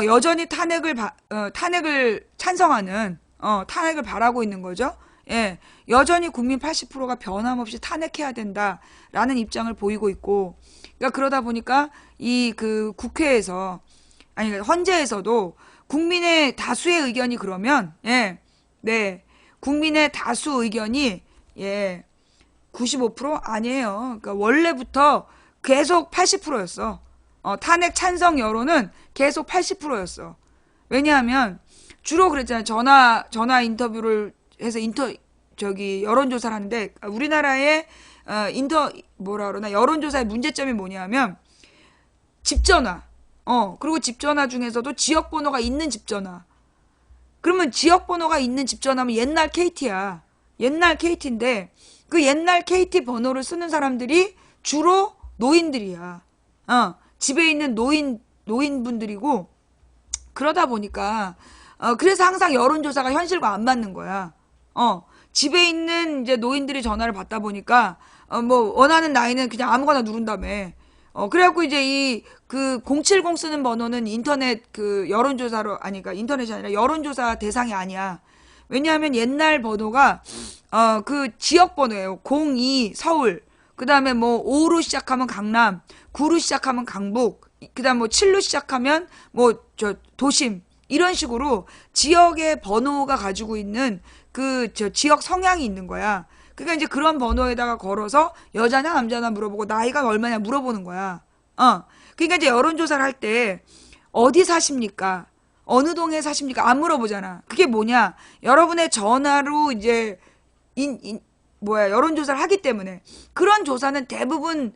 Speaker 1: 여전히 탄핵을 찬성하는, 탄핵을 바라고 있는 거죠. 예, 여전히 국민 80%가 변함없이 탄핵해야 된다라는 입장을 보이고 있고, 그러니까 그러다 보니까 국회에서 아니 헌재에서도 국민의 다수의 의견이 그러면 예, 네, 국민의 다수 의견이 예, 95% 아니에요. 그러니까 원래부터 계속 80%였어. 탄핵 찬성 여론은 계속 80%였어. 왜냐하면 주로 그랬잖아요. 전화 인터뷰를 해서 여론조사를 하는데, 우리나라의, 여론조사의 문제점이 뭐냐면, 집전화. 그리고 집전화 중에서도 지역번호가 있는 집전화. 그러면 지역번호가 있는 집전화면 옛날 KT야. 옛날 KT인데, 그 옛날 KT 번호를 쓰는 사람들이 주로 노인들이야. 집에 있는 노인분들이고, 그러다 보니까, 그래서 항상 여론조사가 현실과 안 맞는 거야. 집에 있는 이제 노인들이 전화를 받다 보니까, 원하는 나이는 그냥 아무거나 누른다며. 그래갖고 이제 070 쓰는 번호는 인터넷 여론조사로, 그러니까 인터넷이 아니라 여론조사 대상이 아니야. 왜냐하면 옛날 번호가, 지역 번호예요. 02 서울. 그 다음에 5로 시작하면 강남, 9로 시작하면 강북, 그 다음 7로 시작하면 도심. 이런 식으로 지역의 번호가 가지고 있는 지역 성향이 있는 거야. 그러니까 이제 그런 번호에다가 걸어서 여자냐 남자냐 물어보고 나이가 얼마냐 물어보는 거야. 그러니까 이제 여론조사를 할 때 어디 사십니까? 어느 동에 사십니까? 안 물어보잖아. 그게 뭐냐? 여러분의 전화로 이제 여론조사를 하기 때문에 그런 조사는 대부분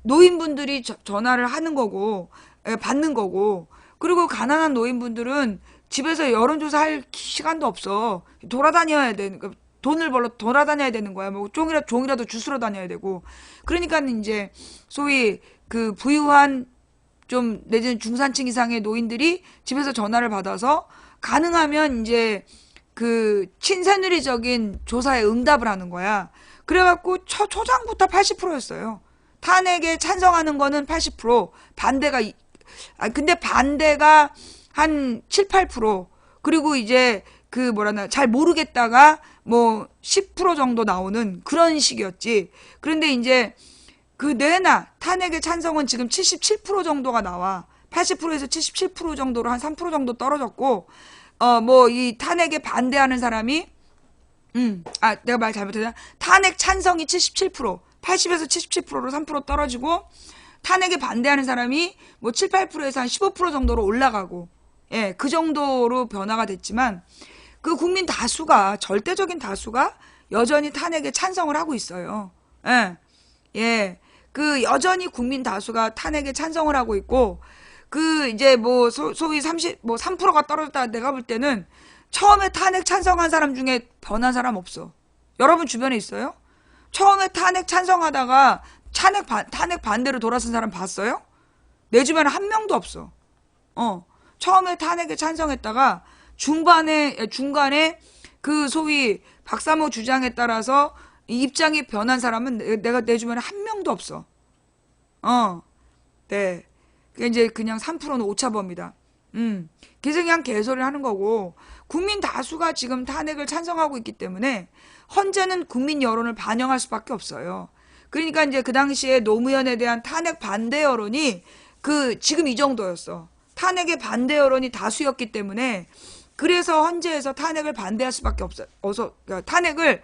Speaker 1: 노인분들이 전화를 하는 거고 받는 거고 그리고 가난한 노인분들은 집에서 여론조사 할 시간도 없어. 돌아다녀야 되니까 돈을 벌러 돌아다녀야 되는 거야. 종이라도 주스러 다녀야 되고. 그러니까 이제 소위 부유한 좀 내지는 중산층 이상의 노인들이 집에서 전화를 받아서 가능하면 이제 친새누리적인 조사에 응답을 하는 거야. 그래갖고 초장부터 80%였어요. 탄핵에 찬성하는 거는 80%, 근데 반대가 한 7, 8%, 그리고 이제 잘 모르겠다가 10% 정도 나오는 그런 식이었지. 그런데 이제 내나 탄핵의 찬성은 지금 77% 정도가 나와. 80%에서 77% 정도로 한 3% 정도 떨어졌고, 뭐 이 탄핵에 반대하는 사람이 내가 말 잘못했나? 탄핵 찬성이 77%, 80에서 77%로 3% 떨어지고, 탄핵에 반대하는 사람이 뭐 7, 8%에서 한 15% 정도로 올라가고, 예, 그 정도로 변화가 됐지만, 그 국민 다수가, 절대적인 다수가 여전히 탄핵에 찬성을 하고 있어요. 예, 예. 그 여전히 국민 다수가 탄핵에 찬성을 하고 있고, 그 이제 뭐 소위 3%가 떨어졌다 내가 볼 때는 처음에 탄핵 찬성한 사람 중에 변한 사람 없어. 여러분 주변에 있어요? 처음에 탄핵 찬성하다가 탄핵 반대로 돌아선 사람 봤어요? 내 주변에 한 명도 없어. 처음에 탄핵에 찬성했다가 중간에 그 소위 박사모 주장에 따라서 이 입장이 변한 사람은 내가 내 주변에 한 명도 없어. 네. 그게 이제 그냥 3%는 오차범위다. 그래서 그냥 개소리를 하는 거고, 국민 다수가 지금 탄핵을 찬성하고 있기 때문에 헌재는 국민 여론을 반영할 수밖에 없어요. 그러니까 이제 그 당시에 노무현에 대한 탄핵 반대 여론이 지금 이 정도였어. 탄핵의 반대 여론이 다수였기 때문에 그래서 헌재에서 탄핵을 반대할 수밖에 그러니까 탄핵을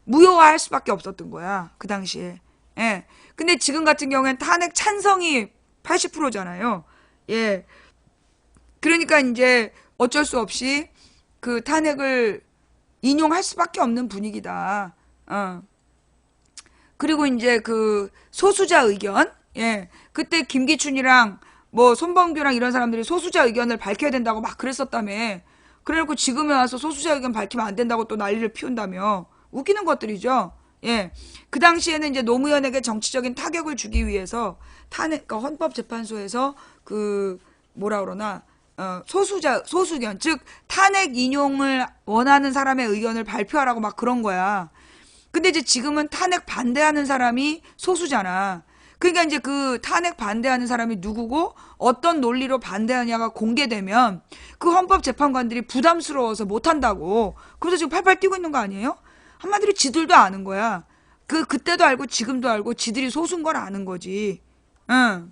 Speaker 1: 무효화할 수밖에 없었던 거야. 그 당시에. 예. 근데 지금 같은 경우엔 탄핵 찬성이 80%잖아요. 예. 그러니까 이제 어쩔 수 없이 그 탄핵을 인용할 수밖에 없는 분위기다. 그리고 이제 그 소수자 의견, 예. 그때 김기춘이랑 뭐 손범규랑 이런 사람들이 소수자 의견을 밝혀야 된다고 막 그랬었다며. 그래놓고 지금에 와서 소수자 의견 밝히면 안 된다고 또 난리를 피운다며. 웃기는 것들이죠. 예. 그 당시에는 이제 노무현에게 정치적인 타격을 주기 위해서 그러니까 헌법재판소에서 뭐라 그러나, 소수견, 즉, 탄핵 인용을 원하는 사람의 의견을 발표하라고 막 그런 거야. 근데 이제 지금은 탄핵 반대하는 사람이 소수잖아. 그러니까 이제 그 탄핵 반대하는 사람이 누구고 어떤 논리로 반대하냐가 공개되면 그 헌법재판관들이 부담스러워서 못한다고. 그래서 지금 팔팔 뛰고 있는 거 아니에요? 한마디로 지들도 아는 거야. 그때도 알고 지금도 알고 지들이 소수인 걸 아는 거지. 응.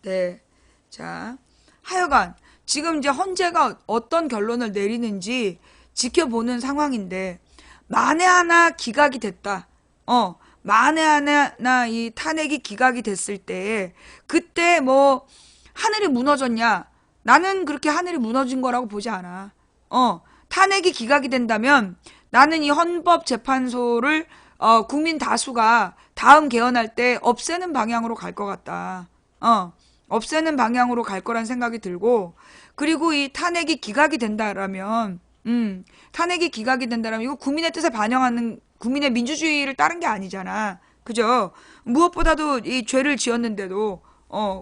Speaker 1: 네. 자, 하여간 지금 이제 헌재가 어떤 결론을 내리는지 지켜보는 상황인데, 만에 하나 기각이 됐다. 만에 하나 이 탄핵이 기각이 됐을 때 그때 뭐 하늘이 무너졌냐? 나는 그렇게 하늘이 무너진 거라고 보지 않아. 탄핵이 기각이 된다면 나는 이 헌법재판소를 국민 다수가 다음 개헌할 때 없애는 방향으로 갈 것 같다. 없애는 방향으로 갈 거란 생각이 들고, 그리고 이 탄핵이 기각이 된다라면, 탄핵이 기각이 된다라면 이거 국민의 뜻에 반영하는 국민의 민주주의를 따른 게 아니잖아. 그죠? 무엇보다도 이 죄를 지었는데도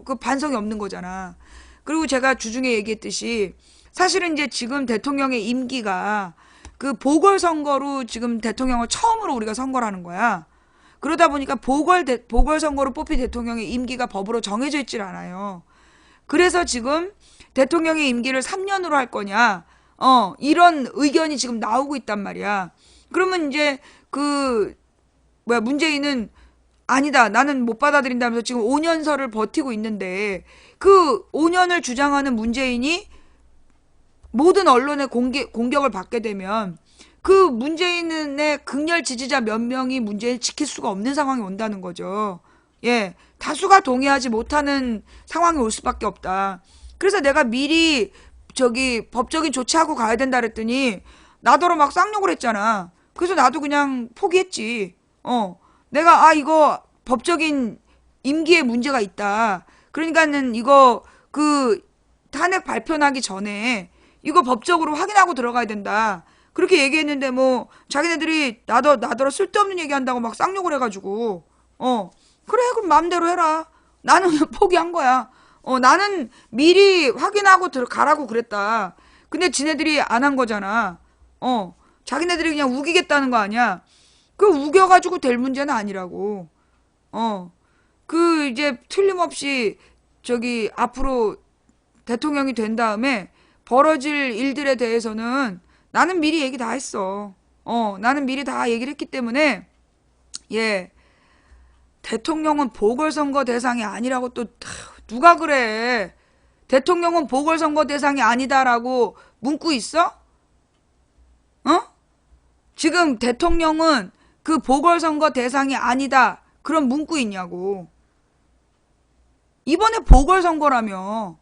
Speaker 1: 그 반성이 없는 거잖아. 그리고 제가 주중에 얘기했듯이 사실은 이제 지금 대통령의 임기가 그 보궐선거로 지금 대통령을 처음으로 우리가 선거를 하는 거야. 그러다 보니까 보궐선거로 뽑힌 대통령의 임기가 법으로 정해져 있질 않아요. 그래서 지금 대통령의 임기를 3년으로 할 거냐, 이런 의견이 지금 나오고 있단 말이야. 그러면 이제 문재인은 아니다, 나는 못 받아들인다면서 지금 5년설을 버티고 있는데, 그 5년을 주장하는 문재인이 모든 언론의 공격을 받게 되면 그 문재인의 극렬 지지자 몇 명이 문재인을 지킬 수가 없는 상황이 온다는 거죠. 예, 다수가 동의하지 못하는 상황이 올 수밖에 없다. 그래서 내가 미리 법적인 조치하고 가야 된다 그랬더니 나더러 막 쌍욕을 했잖아. 그래서 나도 그냥 포기했지. 내가 이거 법적인 임기에 문제가 있다. 그러니까는 이거 탄핵 발표 나기 전에 이거 법적으로 확인하고 들어가야 된다. 그렇게 얘기했는데 뭐 자기네들이 나더러 쓸데없는 얘기한다고 막 쌍욕을 해가지고 그래 그럼 마음대로 해라. 나는 그냥 포기한 거야. 나는 미리 확인하고 가라고 그랬다. 근데 지네들이 안 한 거잖아. 자기네들이 그냥 우기겠다는 거 아니야. 그 우겨가지고 될 문제는 아니라고. 이제 틀림없이 앞으로 대통령이 된 다음에 벌어질 일들에 대해서는 나는 미리 얘기 다 했어. 나는 미리 다 얘기를 했기 때문에, 예. 대통령은 보궐선거 대상이 아니라고 또 누가 그래? 대통령은 보궐선거 대상이 아니다라고 문구 있어? 어? 지금 대통령은 그 보궐선거 대상이 아니다. 그런 문구 있냐고. 이번에 보궐선거라며.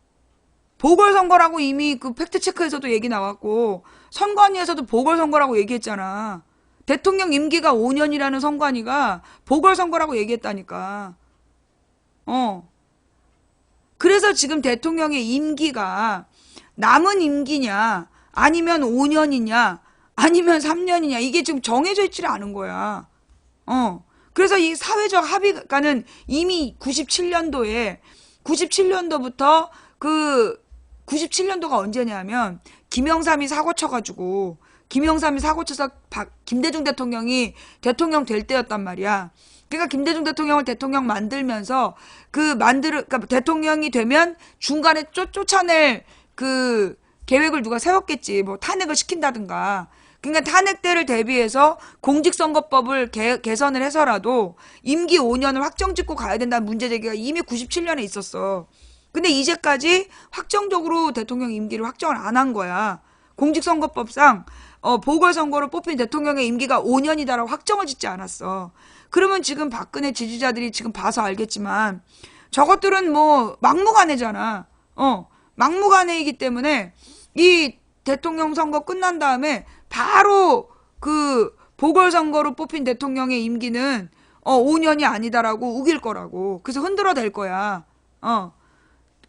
Speaker 1: 보궐선거라고 이미 그 팩트체크에서도 얘기 나왔고 선관위에서도 보궐선거라고 얘기했잖아. 대통령 임기가 5년이라는 선관위가 보궐선거라고 얘기했다니까. 그래서 지금 대통령의 임기가 남은 임기냐 아니면 5년이냐 아니면 3년이냐 이게 지금 정해져 있지를 않은 거야. 그래서 이 사회적 합의가는 이미 97년도부터 그 97년도가 언제냐면 김영삼이 사고 쳐가지고 김영삼이 사고 쳐서 김대중 대통령이 대통령 될 때였단 말이야. 그러니까 김대중 대통령을 대통령 만들면서 그러니까 대통령이 되면 중간에 쫓아낼 그 계획을 누가 세웠겠지. 뭐 탄핵을 시킨다든가. 그러니까 탄핵 때를 대비해서 공직선거법을 개선을 해서라도 임기 5년을 확정짓고 가야 된다는 문제 제기가 이미 97년에 있었어. 근데 이제까지 확정적으로 대통령 임기를 확정을 안 한 거야. 공직선거법상 보궐선거로 뽑힌 대통령의 임기가 5년이다라고 확정을 짓지 않았어. 그러면 지금 박근혜 지지자들이 지금 봐서 알겠지만 저것들은 뭐 막무가내잖아. 막무가내이기 때문에 이 대통령 선거 끝난 다음에 바로 그 보궐선거로 뽑힌 대통령의 임기는 5년이 아니다라고 우길 거라고. 그래서 흔들어댈 거야.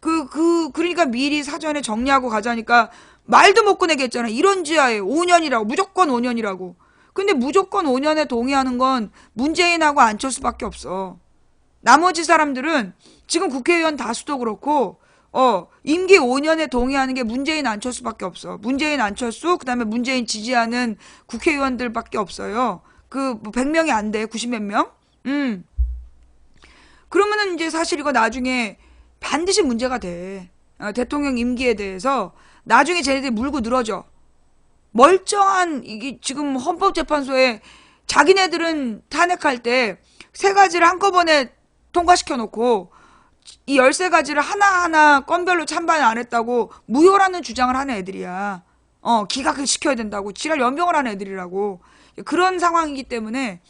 Speaker 1: 그러니까 미리 사전에 정리하고 가자니까 말도 못 꺼내게 했잖아. 이런 지하에 5년이라고. 무조건 5년이라고. 근데 무조건 5년에 동의하는 건 문재인하고 안철수밖에 없어. 나머지 사람들은 지금 국회의원 다수도 그렇고 임기 5년에 동의하는 게 문재인 안철수밖에 없어. 문재인 안철수 그다음에 문재인 지지하는 국회의원들밖에 없어요. 그 100명이 안 돼. 90몇 명? 그러면은 이제 사실 이거 나중에 반드시 문제가 돼. 대통령 임기에 대해서 나중에 쟤네들이 물고 늘어져. 멀쩡한 이게 지금 헌법재판소에 자기네들은 탄핵할 때 3가지를 한꺼번에 통과시켜 놓고 이 13가지를 하나하나 건별로 찬반 안 했다고 무효라는 주장을 하는 애들이야. 기각을 시켜야 된다고 지랄 연병을 하는 애들이라고. 그런 상황이기 때문에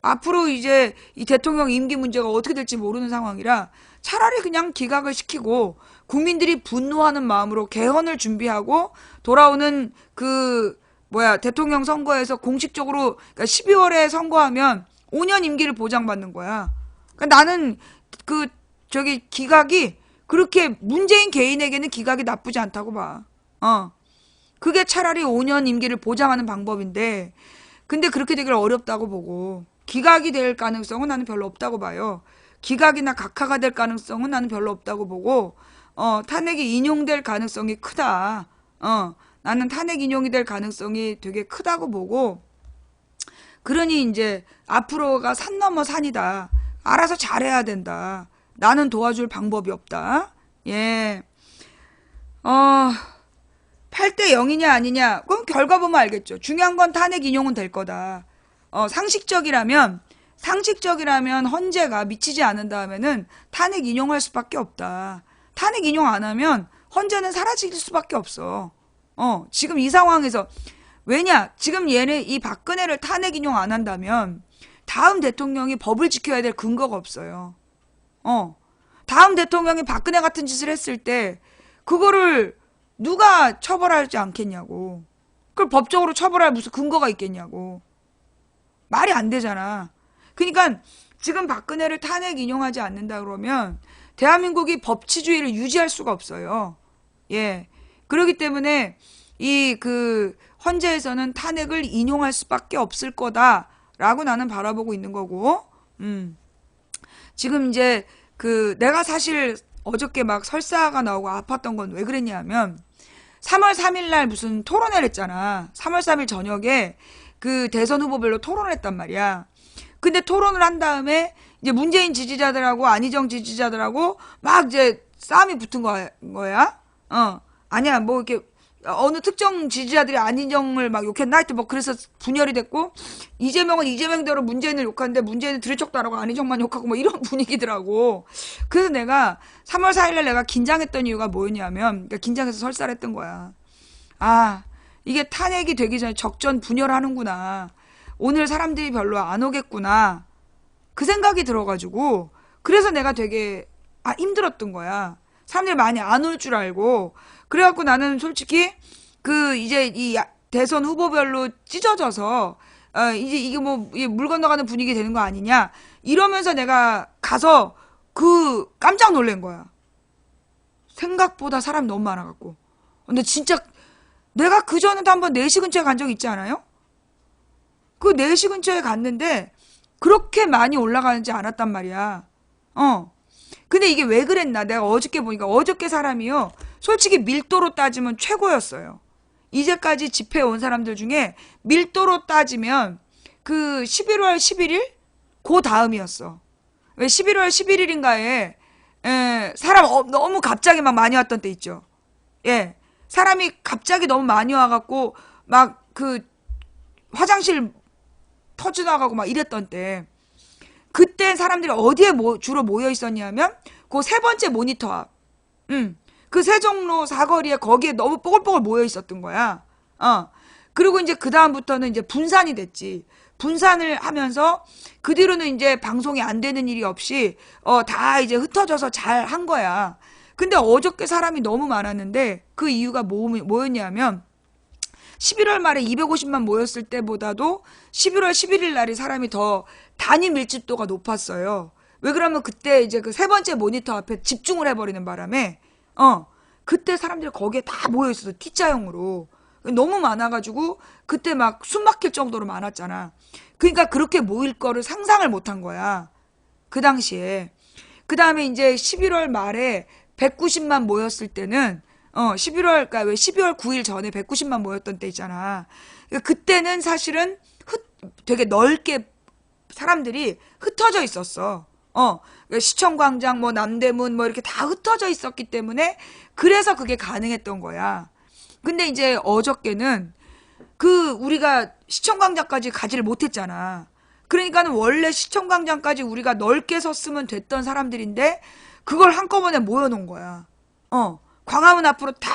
Speaker 1: 앞으로 이제 이 대통령 임기 문제가 어떻게 될지 모르는 상황이라 차라리 그냥 기각을 시키고 국민들이 분노하는 마음으로 개헌을 준비하고 돌아오는 대통령 선거에서 공식적으로 그러니까 12월에 선거하면 5년 임기를 보장받는 거야. 그러니까 나는 기각이 그렇게 문재인 개인에게는 기각이 나쁘지 않다고 봐. 그게 차라리 5년 임기를 보장하는 방법인데 근데 그렇게 되길 어렵다고 보고 기각이 될 가능성은 나는 별로 없다고 봐요. 기각이나 각하가 될 가능성은 나는 별로 없다고 보고 탄핵이 인용될 가능성이 크다. 나는 탄핵 인용이 될 가능성이 되게 크다고 보고 그러니 이제 앞으로가 산 넘어 산이다. 알아서 잘해야 된다. 나는 도와줄 방법이 없다. 예. 8대 0이냐 아니냐 그럼 결과 보면 알겠죠. 중요한 건 탄핵 인용은 될 거다. 상식적이라면 헌재가 미치지 않은 다음에는 탄핵 인용할 수밖에 없다. 탄핵 인용 안 하면 헌재는 사라질 수밖에 없어. 지금 이 상황에서 왜냐? 지금 이 박근혜를 탄핵 인용 안 한다면 다음 대통령이 법을 지켜야 될 근거가 없어요. 다음 대통령이 박근혜 같은 짓을 했을 때 그거를 누가 처벌하지 않겠냐고. 그걸 법적으로 처벌할 무슨 근거가 있겠냐고. 말이 안 되잖아. 그러니까 지금 박근혜를 탄핵 인용하지 않는다 그러면 대한민국이 법치주의를 유지할 수가 없어요. 예. 그렇기 때문에 헌재에서는 탄핵을 인용할 수밖에 없을 거다라고 나는 바라보고 있는 거고. 지금 이제 내가 사실 어저께 막 설사가 나오고 아팠던 건 왜 그랬냐면 3월 3일 날 무슨 토론회를 했잖아. 3월 3일 저녁에 그 대선 후보별로 토론을 했단 말이야. 근데 토론을 한 다음에 이제 문재인 지지자들하고 안희정 지지자들하고 막 이제 싸움이 붙은 거야. 아니야, 뭐 이렇게 어느 특정 지지자들이 안희정을 막 욕했나 하여튼 뭐 그래서 분열이 됐고, 이재명은 이재명대로 문재인을 욕하는데 문재인은 들을 척도 안 하고 안희정만 욕하고 뭐 이런 분위기더라고. 그래서 내가 3월 4일날 내가 긴장했던 이유가 뭐였냐면, 그러니까 긴장해서 설사했던 거야. 아, 이게 탄핵이 되기 전에 적전 분열하는구나. 오늘 사람들이 별로 안 오겠구나. 그 생각이 들어가지고, 그래서 내가 되게 힘들었던 거야. 사람들이 많이 안 올 줄 알고. 그래갖고 나는 솔직히 이제 이 대선 후보별로 찢어져서 이제 이게 뭐 물 건너가는 분위기 되는 거 아니냐 이러면서 내가 가서 깜짝 놀란 거야. 생각보다 사람이 너무 많아갖고. 근데 진짜 내가 그전에도 한번 4시 근처에 간 적 있지 않아요? 그 4시 근처에 갔는데 그렇게 많이 올라가는지 않았단 말이야. 근데 이게 왜 그랬나? 내가 어저께 보니까 어저께 사람이요. 솔직히 밀도로 따지면 최고였어요. 이제까지 집회 온 사람들 중에 밀도로 따지면 11월 11일? 그 다음이었어. 왜 11월 11일인가에 사람 너무 갑자기 막 많이 왔던 때 있죠. 예. 사람이 갑자기 너무 많이 와갖고 막 화장실 터져나가고 막 이랬던 때. 그때 사람들이 어디에 주로 모여 있었냐면 그 3번째 모니터 앞. 그 세종로 사거리에 거기에 너무 뽀글뽀글 모여 있었던 거야. 그리고 이제 그 다음부터는 이제 분산이 됐지. 분산을 하면서 그 뒤로는 이제 방송이 안 되는 일이 없이 다 이제 흩어져서 잘 한 거야. 근데 어저께 사람이 너무 많았는데 그 이유가 뭐였냐면 11월 말에 250만 모였을 때보다도 11월 11일 날이 사람이 더 단위 밀집도가 높았어요. 왜 그러면 그때 이제 그 3번째 모니터 앞에 집중을 해버리는 바람에 그때 사람들이 거기에 다 모여있었어. T자형으로. 너무 많아가지고 그때 막 숨 막힐 정도로 많았잖아. 그러니까 그렇게 모일 거를 상상을 못한 거야. 그 당시에. 그 다음에 이제 11월 말에 190만 모였을 때는 11월, 왜 12월 9일 전에 190만 모였던 때 있잖아. 그때는 사실은 되게 넓게 사람들이 흩어져 있었어. 시청광장, 뭐 남대문, 뭐 이렇게 다 흩어져 있었기 때문에 그래서 그게 가능했던 거야. 근데 이제 어저께는 우리가 시청광장까지 가지를 못했잖아. 그러니까는 원래 시청광장까지 우리가 넓게 섰으면 됐던 사람들인데 그걸 한꺼번에 모여놓은 거야. 광화문 앞으로 다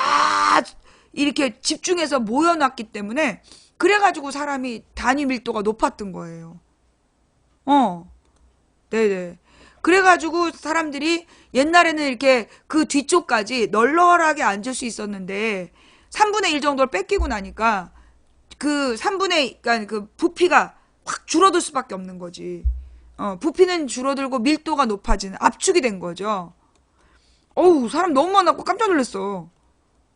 Speaker 1: 이렇게 집중해서 모여놨기 때문에 그래가지고 사람이 단위 밀도가 높았던 거예요. 네네. 그래가지고 사람들이 옛날에는 이렇게 그 뒤쪽까지 널널하게 앉을 수 있었는데 3분의 1 정도를 뺏기고 나니까 그러니까 부피가 확 줄어들 수밖에 없는 거지. 부피는 줄어들고 밀도가 높아지는 압축이 된 거죠. 어우, 사람 너무 많았고 깜짝 놀랐어.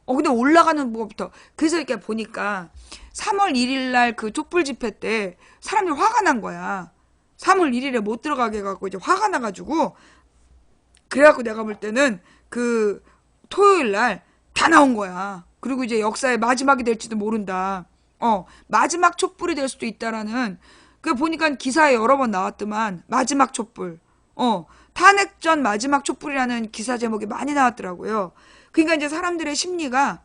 Speaker 1: 근데 올라가는 것부터. 그래서 이렇게 보니까 3월 1일 날 그 촛불 집회 때 사람들이 화가 난 거야. 3월 1일에 못 들어가게 해갖고 이제 화가 나가지고 그래갖고 내가 볼 때는 토요일 날 다 나온 거야. 그리고 이제 역사의 마지막이 될지도 모른다. 마지막 촛불이 될 수도 있다라는 보니까 기사에 여러 번 나왔더만 마지막 촛불. 탄핵 전 마지막 촛불이라는 기사 제목이 많이 나왔더라고요. 그러니까 이제 사람들의 심리가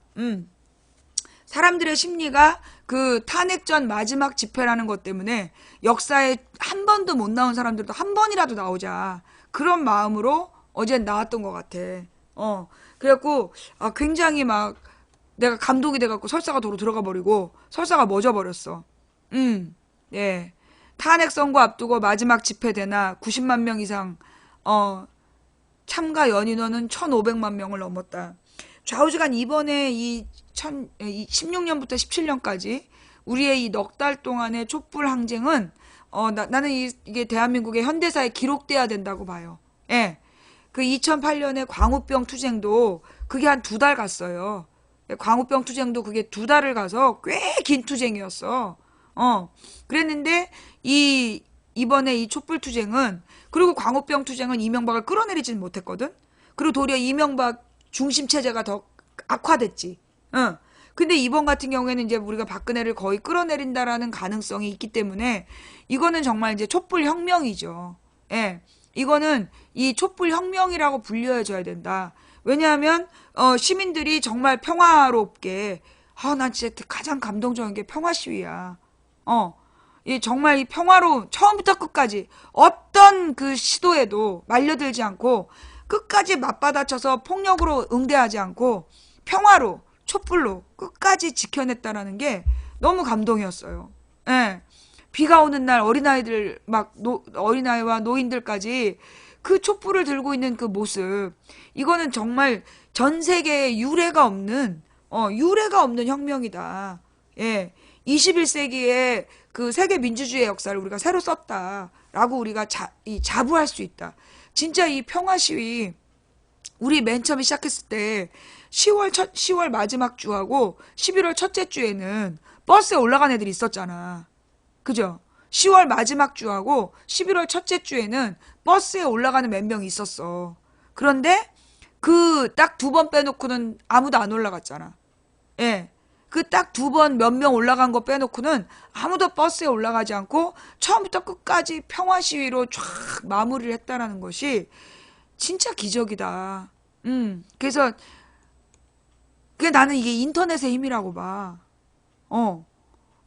Speaker 1: 그 탄핵 전 마지막 집회라는 것 때문에 역사에 한 번도 못 나온 사람들도 한 번이라도 나오자. 그런 마음으로 어제 나왔던 것 같아. 그래갖고 굉장히 막 내가 감동이 돼갖고 설사가 도로 들어가 버리고 설사가 멎어 버렸어. 예. 탄핵 선고 앞두고 마지막 집회 되나 90만 명 이상 참가 연인원은 1,500만 명을 넘었다. 좌우지간 이번에 16년부터 17년까지 우리의 이 넉 달 동안의 촛불 항쟁은 나는 이게 대한민국의 현대사에 기록돼야 된다고 봐요. 예. 그 2008년에 광우병 투쟁도 그게 한 2달 갔어요. 광우병 투쟁도 그게 2달을 가서 꽤 긴 투쟁이었어. 그랬는데 이번에 이 촛불 투쟁은, 그리고 광우병 투쟁은 이명박을 끌어내리지는 못했거든. 그리고 도리어 이명박 중심 체제가 더 악화됐지. 근데 이번 같은 경우에는 이제 우리가 박근혜를 거의 끌어내린다라는 가능성이 있기 때문에 이거는 정말 이제 촛불 혁명이죠. 예. 이거는 이 촛불 혁명이라고 불려줘야 된다. 왜냐하면 시민들이 정말 평화롭게 난 진짜 가장 감동적인 게 평화 시위야. 이 정말 이 평화로 처음부터 끝까지 어떤 그 시도에도 말려들지 않고 끝까지 맞받아쳐서 폭력으로 응대하지 않고 평화로 촛불로 끝까지 지켜냈다라는 게 너무 감동이었어요. 예. 비가 오는 날 어린아이들 어린아이와 노인들까지 그 촛불을 들고 있는 그 모습, 이거는 정말 전 세계에 유례가 없는 혁명이다. 예. 21세기에 그 세계 민주주의 역사를 우리가 새로 썼다라고 우리가 자부할 수 있다. 진짜 이 평화 시위, 우리 맨 처음에 시작했을 때 10월 마지막 주하고 11월 첫째 주에는 버스에 올라간 애들이 있었잖아. 그죠? 10월 마지막 주하고 11월 첫째 주에는 버스에 올라가는 몇 명이 있었어. 그런데 그 딱 2번 빼놓고는 아무도 안 올라갔잖아. 예. 그 딱 2번 몇 명 올라간 거 빼놓고는 아무도 버스에 올라가지 않고 처음부터 끝까지 평화 시위로 쫙 마무리를 했다라는 것이 진짜 기적이다. 그래서 그게 나는 이게 인터넷의 힘이라고 봐.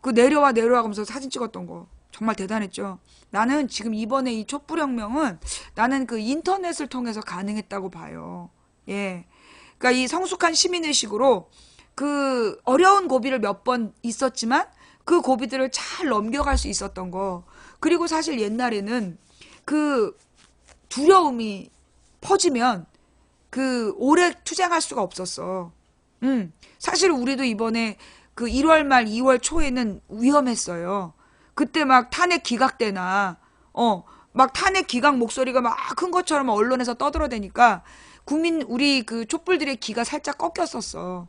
Speaker 1: 그 내려와 가면서 사진 찍었던 거 정말 대단했죠. 나는 지금 이번에 이 촛불혁명은 나는 그 인터넷을 통해서 가능했다고 봐요. 예. 그러니까 이 성숙한 시민의식으로 그 어려운 고비를 몇 번 있었지만 그 고비들을 잘 넘겨갈 수 있었던 거. 그리고 사실 옛날에는 그 두려움이 퍼지면 그 오래 투쟁할 수가 없었어. 사실 우리도 이번에 그 1월 말 2월 초에는 위험했어요. 그때 막 탄핵 기각되나, 막 탄핵 기각 목소리가 막 큰 것처럼 언론에서 떠들어대니까 우리 그 촛불들의 기가 살짝 꺾였었어.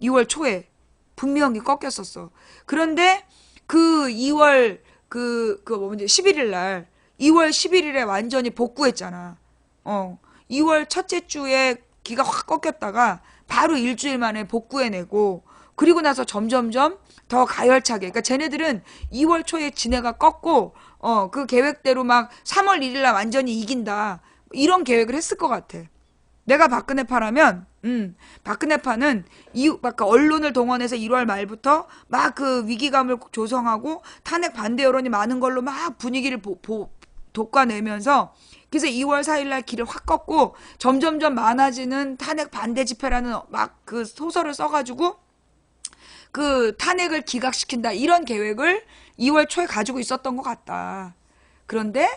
Speaker 1: 2월 초에. 분명히 꺾였었어. 그런데 그 2월, 11일 날, 2월 11일에 완전히 복구했잖아. 2월 첫째 주에 기가 확 꺾였다가 바로 일주일 만에 복구해내고, 그리고 나서 점점점 더 가열차게. 그러니까 쟤네들은 2월 초에 지네가 꺾고, 그 계획대로 막 3월 1일 날 완전히 이긴다. 이런 계획을 했을 것 같아. 내가 박근혜파라면, 박근혜파는 막 언론을 동원해서 1월 말부터 막 그 위기감을 조성하고 탄핵 반대 여론이 많은 걸로 막 분위기를 돋궈내면서 그래서 2월 4일 날 길을 확 꺾고 점점점 많아지는 탄핵 반대 집회라는 막 그 소설을 써가지고 그 탄핵을 기각시킨다 이런 계획을 2월 초에 가지고 있었던 것 같다. 그런데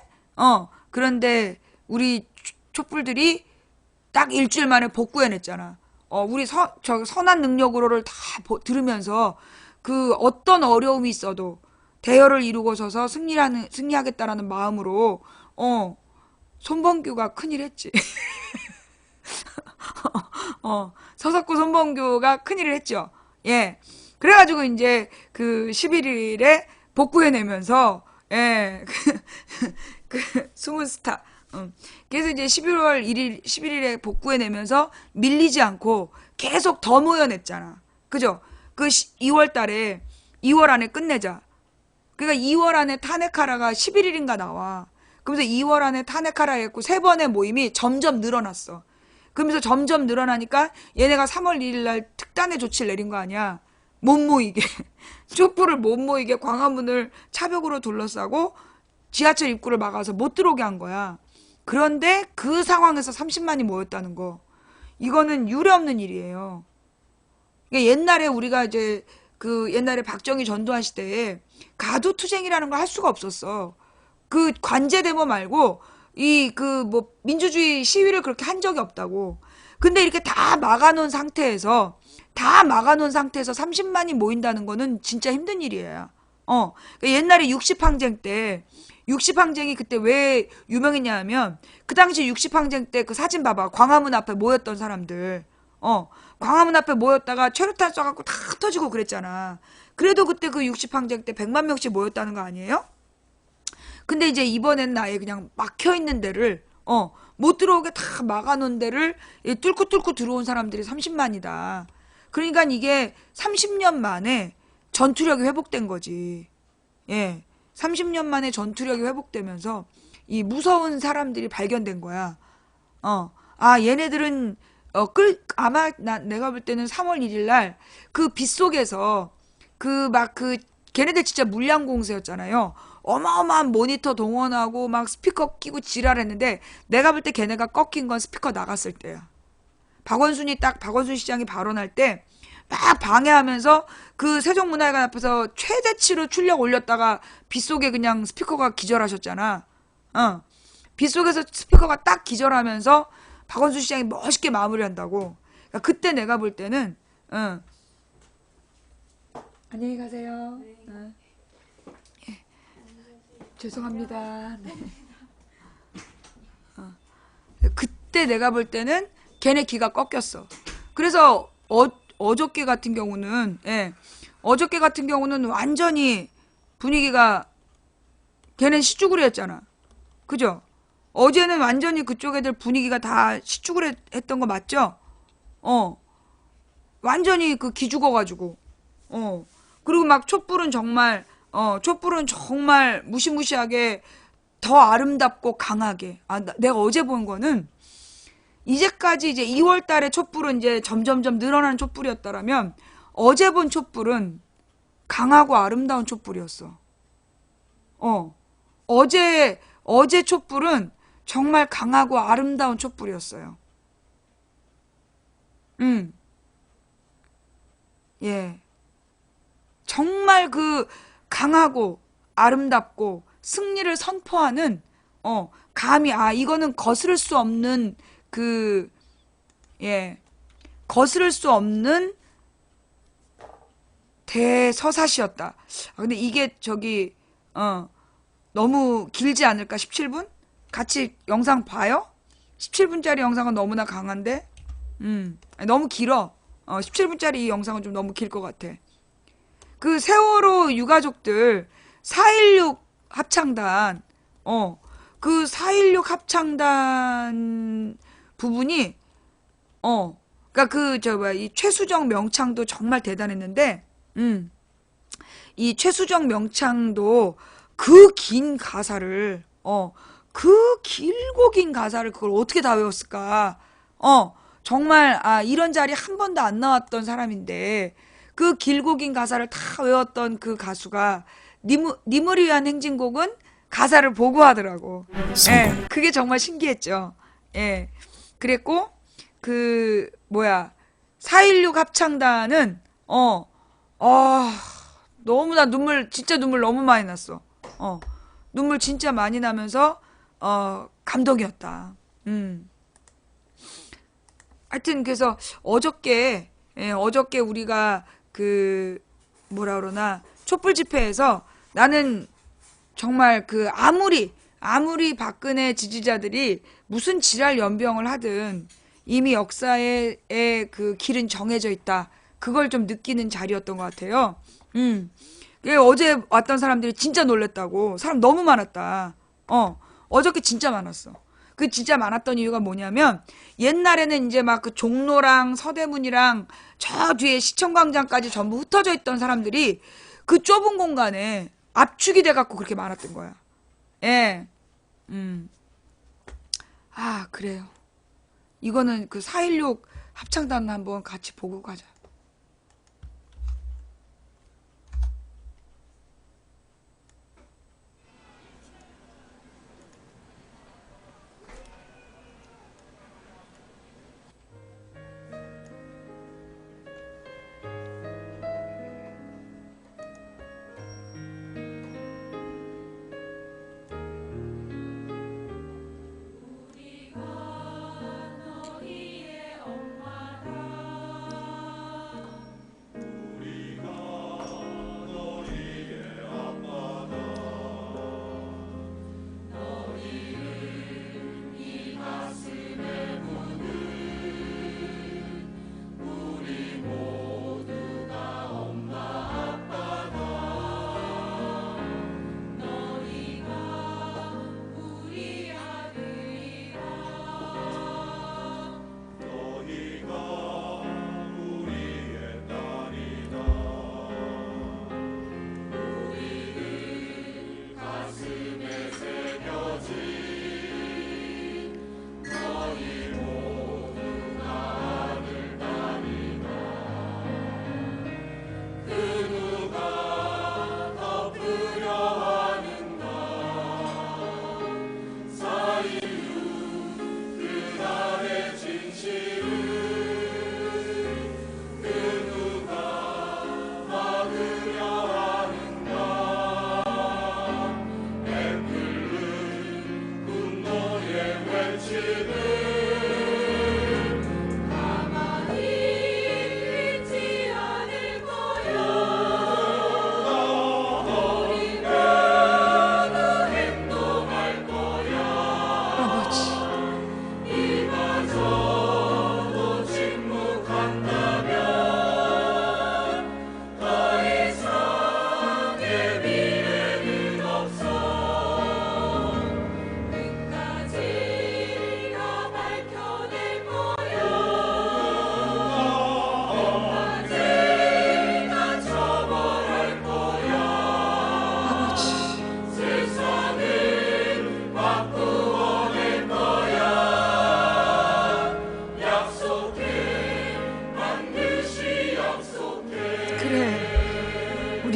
Speaker 1: 우리 촛불들이 딱 일주일 만에 복구해냈잖아. 우리 선한 능력으로를 다 들으면서 그 어떤 어려움이 있어도 대열을 이루고 서서 승리하겠다라는 마음으로 손범규가 큰일 했지. 서석구 손범규가 큰일을 했죠. 예. 그래가지고 이제 그 11일에 복구해내면서 예. 숨은 스타. 그래서 이제 11일에 복구해내면서 밀리지 않고 계속 더 모여냈잖아. 그죠? 그 2월 달에 2월 안에 끝내자. 그러니까 2월 안에 탄핵하라가 11일인가 나와. 그러면서 2월 안에 탄핵하라 했고 3번의 모임이 점점 늘어났어. 그러면서 점점 늘어나니까 얘네가 3월 1일 날 특단의 조치를 내린 거 아니야. 못 모이게. 촛불을 못 모이게 광화문을 차벽으로 둘러싸고 지하철 입구를 막아서 못 들어오게 한 거야. 그런데 그 상황에서 30만이 모였다는 거. 이거는 유례없는 일이에요. 그러니까 옛날에 우리가 이제 그 옛날에 박정희 전두환 시대에 가두투쟁이라는 걸 할 수가 없었어. 그 관제 데모 말고 이 그 뭐 민주주의 시위를 그렇게 한 적이 없다고. 근데 이렇게 다 막아놓은 상태에서 30만이 모인다는 거는 진짜 힘든 일이에요. 그러니까 옛날에 60항쟁 때 60항쟁이 그때 왜 유명했냐면 그 당시 60항쟁 때 그 사진 봐봐. 광화문 앞에 모였던 사람들. 광화문 앞에 모였다가 최루탄 쏴갖고 다 터지고 그랬잖아. 그래도 그때 그 60항쟁 때 100만 명씩 모였다는 거 아니에요? 근데 이제 이번엔 아예 그냥 막혀있는 데를 못 들어오게 다 막아놓은 데를 뚫고 들어온 사람들이 30만이다. 그러니까 이게 30년 만에 전투력이 회복된 거지. 예. 30년 만에 전투력이 회복되면서 이 무서운 사람들이 발견된 거야. 얘네들은 아마 내가 볼 때는 3월 1일 날 그 빗속에서 걔네들 진짜 물량 공세였잖아요. 어마어마한 모니터 동원하고 막 스피커 끼고 지랄했는데 내가 볼 때 걔네가 꺾인 건 스피커 나갔을 때야. 박원순 시장이 발언할 때 막 방해하면서 그 세종문화회관 앞에서 최대치로 출력 올렸다가 빗속에 그냥 스피커가 기절하셨잖아. 빗속에서 스피커가 딱 기절하면서 박원순 시장이 멋있게 마무리한다고. 그러니까 그때 내가 볼 때는 안녕히 가세요. 예. 죄송합니다. 네. 그때 내가 볼 때는 걔네 기가 꺾였어. 그래서 어저께 같은 경우는 완전히 분위기가 걔는 시쭈구리였잖아. 그죠? 어제는 완전히 그쪽 애들 분위기가 다 시쭈구리 했던 거 맞죠? 완전히 그 기죽어가지고. 그리고 막 촛불은 정말 무시무시하게 더 아름답고 강하게. 내가 어제 본 거는 이제까지 이제 2월 달에 촛불은 이제 점점점 늘어나는 촛불이었다라면 어제 본 촛불은 강하고 아름다운 촛불이었어. 어제 촛불은 정말 강하고 아름다운 촛불이었어요. 예. 정말 그 강하고 아름답고 승리를 선포하는 감히 이거는 거스를 수 없는 거스를 수 없는 대서사시였다. 근데 이게 너무 길지 않을까? 17분? 같이 영상 봐요? 17분짜리 영상은 너무나 강한데? 너무 길어. 17분짜리 이 영상은 좀 너무 길 것 같아. 그 세월호 유가족들 4.16 합창단, 그 4.16 합창단 부분이, 그니까 이 최수정 명창도 정말 대단했는데, 이 최수정 명창도 그 긴 가사를, 그 길고 긴 가사를 그걸 어떻게 다 외웠을까? 정말, 이런 자리 한 번도 안 나왔던 사람인데, 그 길고 긴 가사를 다 외웠던 그 가수가, 님을 위한 행진곡은 가사를 보고 하더라고. 예, 그게 정말 신기했죠. 예. 그랬고, 4.16 합창단은, 너무나 진짜 눈물 너무 많이 났어. 눈물 진짜 많이 나면서, 감동이었다. 하여튼, 그래서 어저께 우리가 뭐라 그러나, 촛불 집회에서 나는 정말 아무리 박근혜 지지자들이 무슨 지랄 연병을 하든 이미 역사의 그 길은 정해져 있다. 그걸 좀 느끼는 자리였던 것 같아요. 어제 왔던 사람들이 진짜 놀랬다고. 사람 너무 많았다. 어저께 진짜 많았어. 그 진짜 많았던 이유가 뭐냐면 옛날에는 이제 막 그 종로랑 서대문이랑 저 뒤에 시청광장까지 전부 흩어져 있던 사람들이 그 좁은 공간에 압축이 돼갖고 그렇게 많았던 거야. 예. 그래요. 이거는 그 4.16 합창단 한번 같이 보고 가자.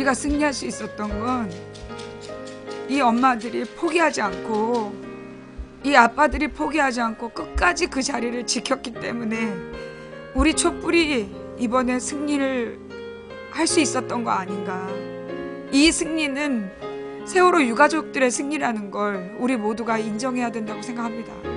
Speaker 1: 우리가 승리할 수 있었던 건 이 엄마들이 포기하지 않고 이 아빠들이 포기하지 않고 끝까지 그 자리를 지켰기 때문에 우리 촛불이 이번에 승리를 할 수 있었던 거 아닌가. 이 승리는 세월호 유가족들의 승리라는 걸 우리 모두가 인정해야 된다고 생각합니다.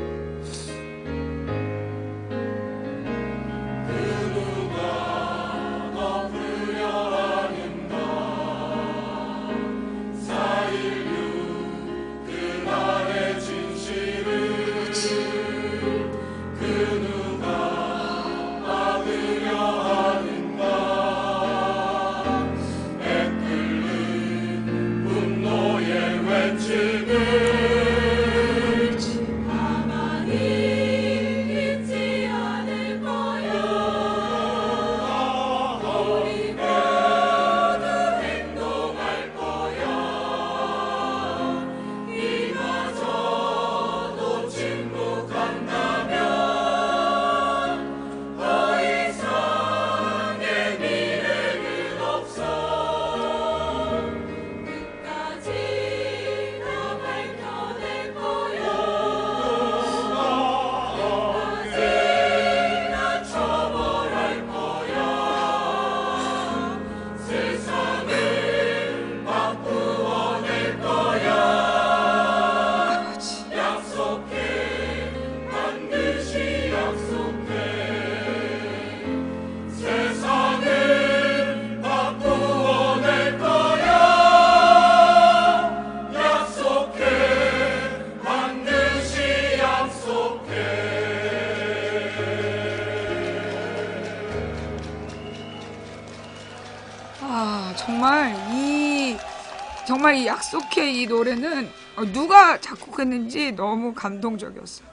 Speaker 1: 정말 이 약속해 이 노래는 누가 작곡했는지 너무 감동적이었어요.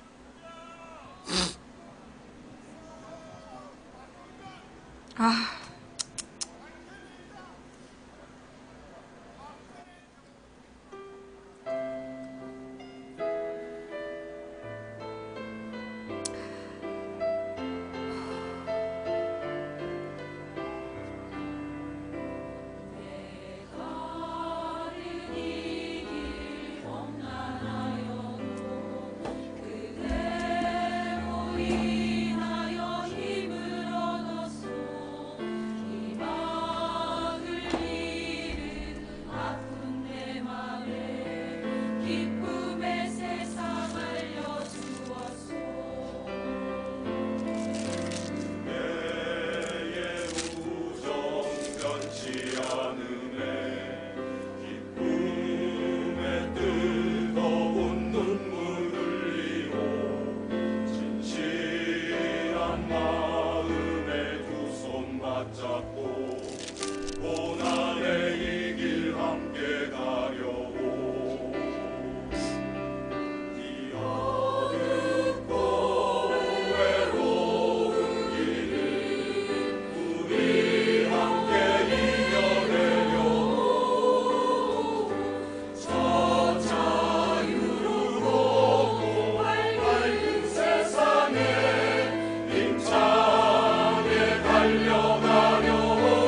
Speaker 1: 아.
Speaker 3: 달려가려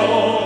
Speaker 3: 주여